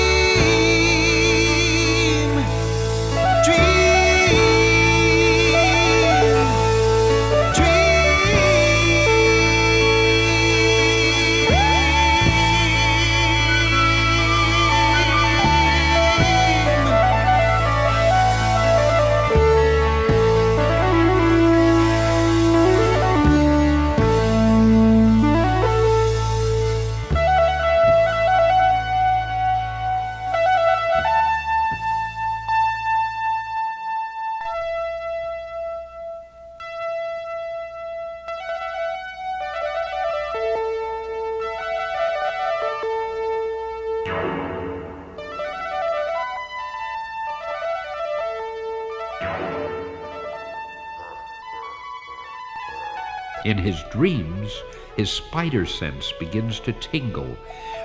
In his dreams, his spider sense begins to tingle,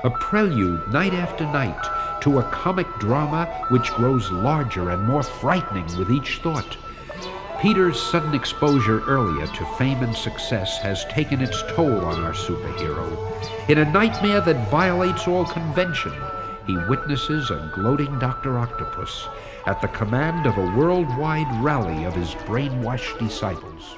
a prelude night after night to a comic drama which grows larger and more frightening with each thought. Peter's sudden exposure earlier to fame and success has taken its toll on our superhero. In a nightmare that violates all convention, he witnesses a gloating Dr. Octopus at the command of a worldwide rally of his brainwashed disciples.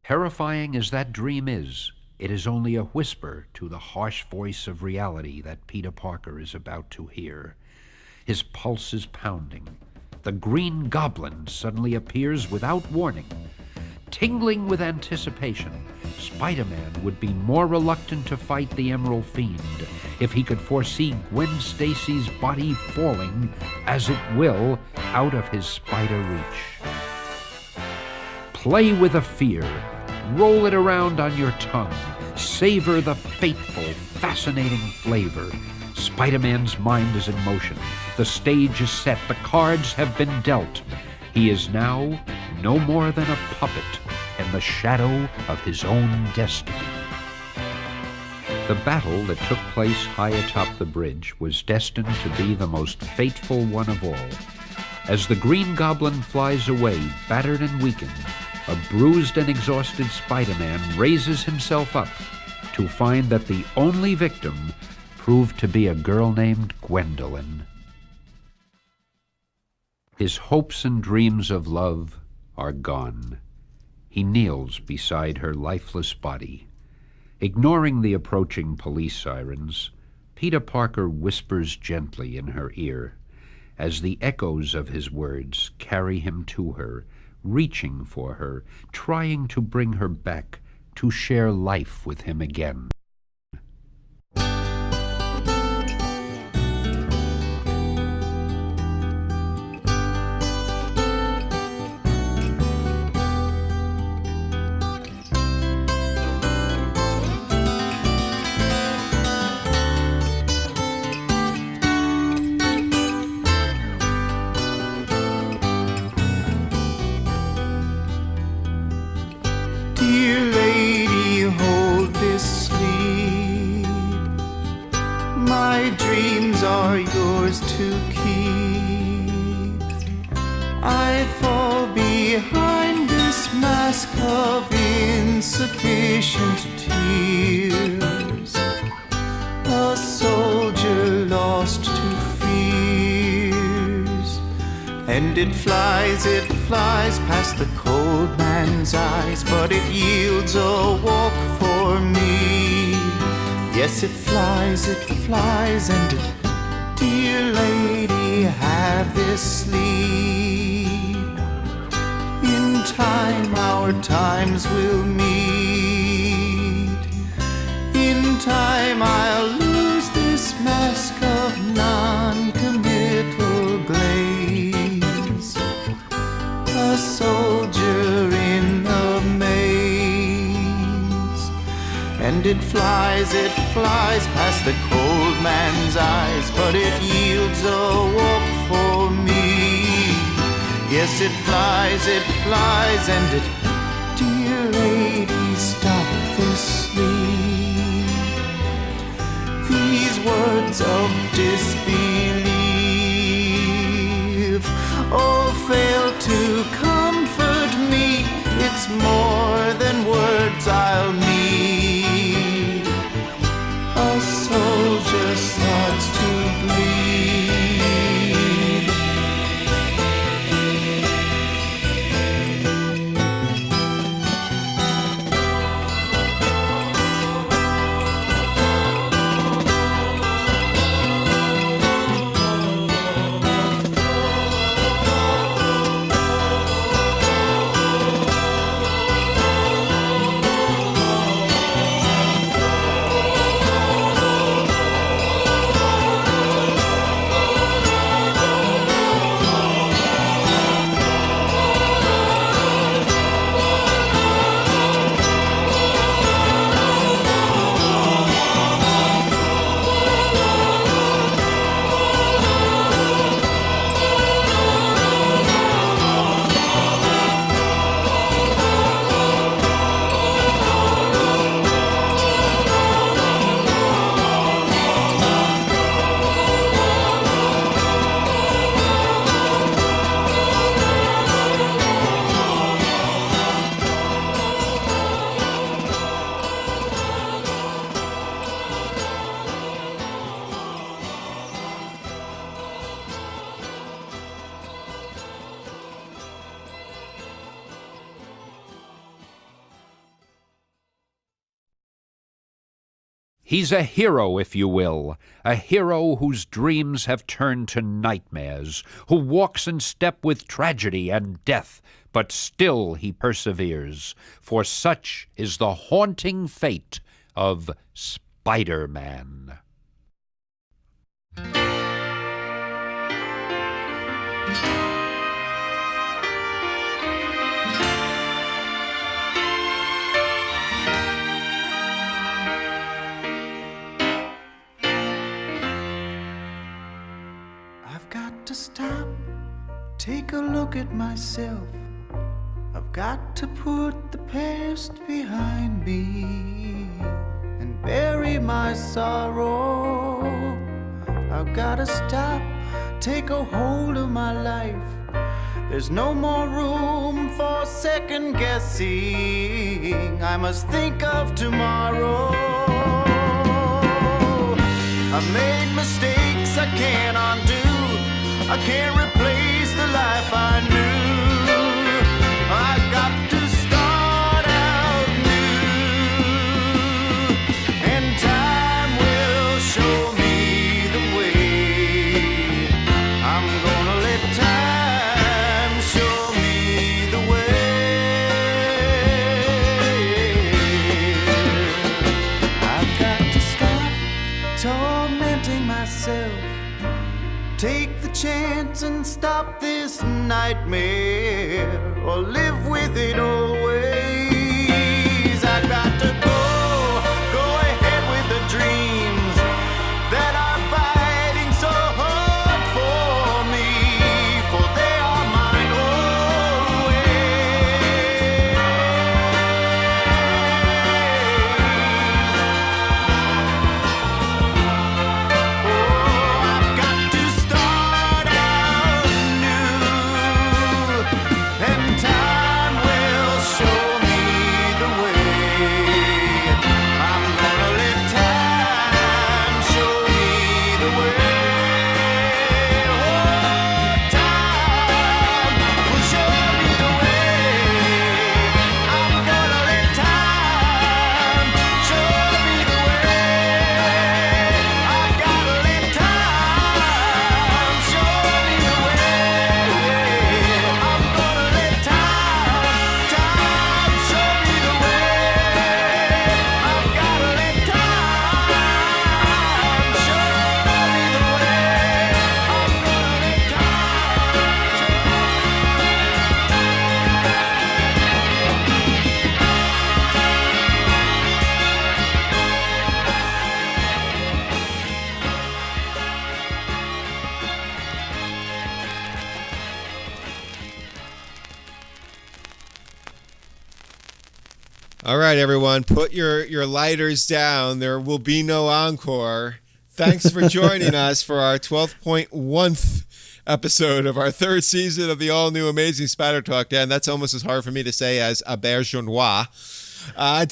Terrifying as that dream is, it is only a whisper to the harsh voice of reality that Peter Parker is about to hear. His pulse is pounding. The Green Goblin suddenly appears without warning. Tingling with anticipation, Spider-Man would be more reluctant to fight the Emerald Fiend if he could foresee Gwen Stacy's body falling, as it will, out of his spider reach. Play with the fear. Roll it around on your tongue. Savor the fateful, fascinating flavor. Spider-Man's mind is in motion. The stage is set. The cards have been dealt. He is now no more than a puppet in the shadow of his own destiny. The battle that took place high atop the bridge was destined to be the most fateful one of all. As the Green Goblin flies away, battered and weakened, a bruised and exhausted Spider-Man raises himself up to find that the only victim proved to be a girl named Gwendolyn. His hopes and dreams of love are gone. He kneels beside her lifeless body. Ignoring the approaching police sirens, Peter Parker whispers gently in her ear, as the echoes of his words carry him to her, reaching for her, trying to bring her back to share life with him again. Dear lady, hold this sleep. My dreams are yours to keep. I fall behind this mask of insufficient tears. A soldier lost to fears. And it flies past the cold man's eyes, but it yields a walk for me. Yes, it flies, and it, dear lady, have this sleep. In time, our times will meet. In time, I'll lose this mask of non-committal glaze. A soldier in a maze. And it flies past the cold man's eyes, but it yields a walk for me. Yes, it flies, and it, dear lady, stop this sleep. These words of disbelief, oh, fail to comfort me. It's more than words I'll need. A soldier starts to bleed. He's a hero, if you will, a hero whose dreams have turned to nightmares, who walks in step with tragedy and death, but still he perseveres, for such is the haunting fate of Spider-Man. I've got to stop, take a look at myself. I've got to put the past behind me and bury my sorrow. I've got to stop, take a hold of my life. There's no more room for second guessing. I must think of tomorrow. I've made mistakes I can't undo. I can't replace the life I knew. I got to start out new, and time will show me the way. I'm going chance and stop this nightmare, or live with it always. I got to go ahead with the dreams that are fighting so hard for me, for they are mine All right, everyone, put your lighters down. There will be no encore. Thanks for joining us for our 12.1th episode of our third season of the all-new Amazing Spider Talk. Dan, that's almost as hard for me to say as Aubergenois.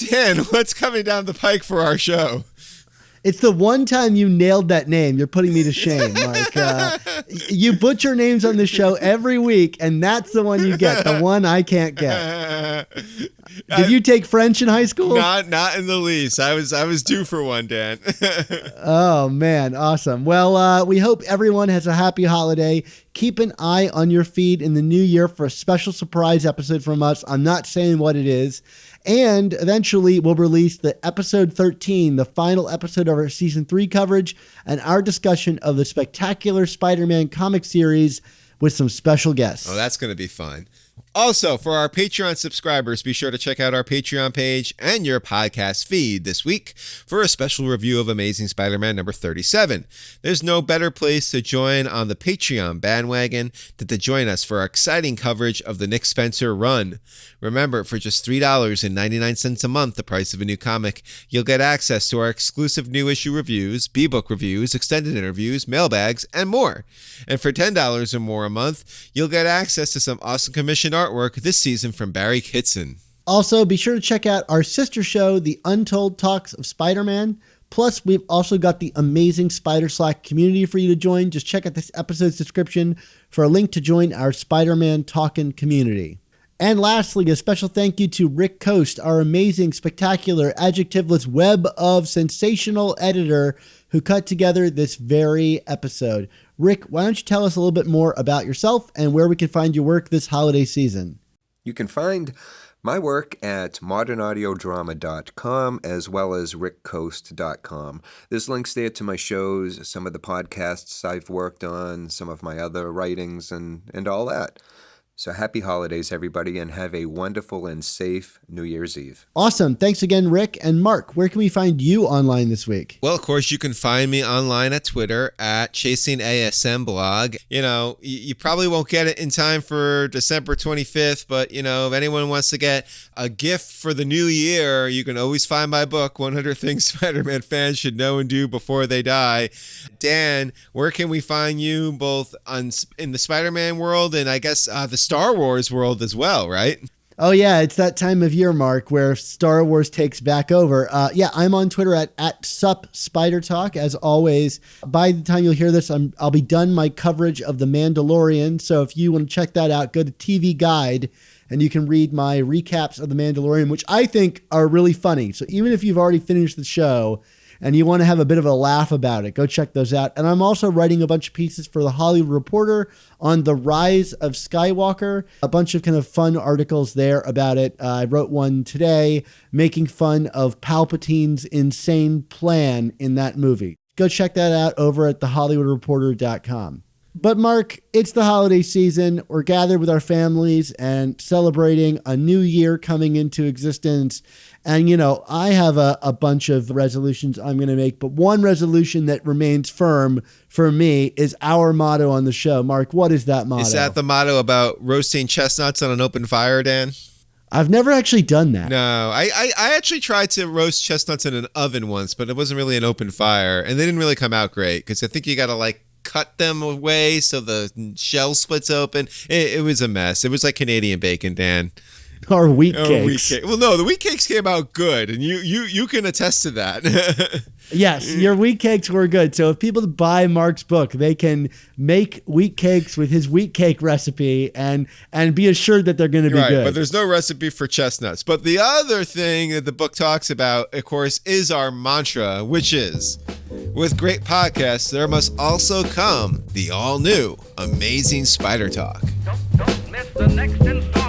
Dan, what's coming down the pike for our show? It's the one time you nailed that name. You're putting me to shame, Mark. You butcher names on the show every week, and that's the one you get, the one I can't get. Did you take French in high school? Not in the least. I was due for one, Dan. Oh, man. Awesome. Well, we hope everyone has a happy holiday. Keep an eye on your feed in the new year for a special surprise episode from us. I'm not saying what it is. And eventually we'll release the episode 13, the final episode of our season 3 coverage and our discussion of the spectacular Spider-Man comic series with some special guests. Oh, that's going to be fun. Also, for our Patreon subscribers, be sure to check out our Patreon page and your podcast feed this week for a special review of Amazing Spider-Man number 37. There's no better place to join on the Patreon bandwagon than to join us for our exciting coverage of the Nick Spencer run. Remember, for just $3.99 a month, the price of a new comic, you'll get access to our exclusive new issue reviews, B-book reviews, extended interviews, mailbags, and more. And for $10 or more a month, you'll get access to some awesome commission artwork this season from Barry Kitson. Also, be sure to check out our sister show, The Untold Talks of Spider-Man. Plus, we've also got the amazing Spider Slack community for you to join. Just check out this episode's description for a link to join our Spider-Man Talkin' community. And lastly, a special thank you to Rick Coste, our amazing, spectacular, adjectiveless web of sensational editor who cut together this very episode. Rick, why don't you tell us a little bit more about yourself and where we can find your work this holiday season? You can find my work at modernaudiodrama.com as well as rickcoste.com. There's links there to my shows, some of the podcasts I've worked on, some of my other writings, and all that. So happy holidays, everybody, and have a wonderful and safe New Year's Eve. Awesome. Thanks again, Rick. And Mark, where can we find you online this week? Well, of course, you can find me online at Twitter at ChasingASMblog. You know, you probably won't get it in time for December 25th, but, you know, if anyone wants to get a gift for the new year, you can always find my book, 100 Things Spider-Man Fans Should Know and Do Before They Die. Dan, where can we find you both in the Spider-Man world and I guess the Star Wars world as well, right? Oh, yeah, it's that time of year, Mark, where Star Wars takes back over. Yeah, I'm on Twitter at @SupSpiderTalk, as always. By the time you'll hear this, I'll be done my coverage of The Mandalorian. So if you want to check that out, go to TV Guide, and you can read my recaps of The Mandalorian, which I think are really funny. So even if you've already finished the show and you want to have a bit of a laugh about it, go check those out. And I'm also writing a bunch of pieces for The Hollywood Reporter on the rise of Skywalker, a bunch of kind of fun articles there about it. I wrote one today making fun of Palpatine's insane plan in that movie. Go check that out over at thehollywoodreporter.com. But Mark, it's the holiday season. We're gathered with our families and celebrating a new year coming into existence. And, you know, I have a bunch of resolutions I'm going to make, but one resolution that remains firm for me is our motto on the show. Mark, what is that motto? Is that the motto about roasting chestnuts on an open fire, Dan? I've never actually done that. No, I actually tried to roast chestnuts in an oven once, but it wasn't really an open fire, and they didn't really come out great because I think you got to like cut them away so the shell splits open. It was a mess. It was like Canadian bacon, Dan. Or wheat cakes. Well, no, the wheat cakes came out good, and you can attest to that. Yes, your wheat cakes were good. So if people buy Mark's book, they can make wheat cakes with his wheat cake recipe and be assured that they're going to be good. But there's no recipe for chestnuts. But the other thing that the book talks about, of course, is our mantra, which is, with great podcasts, there must also come the all-new Amazing Spider Talk. Don't miss the next installment.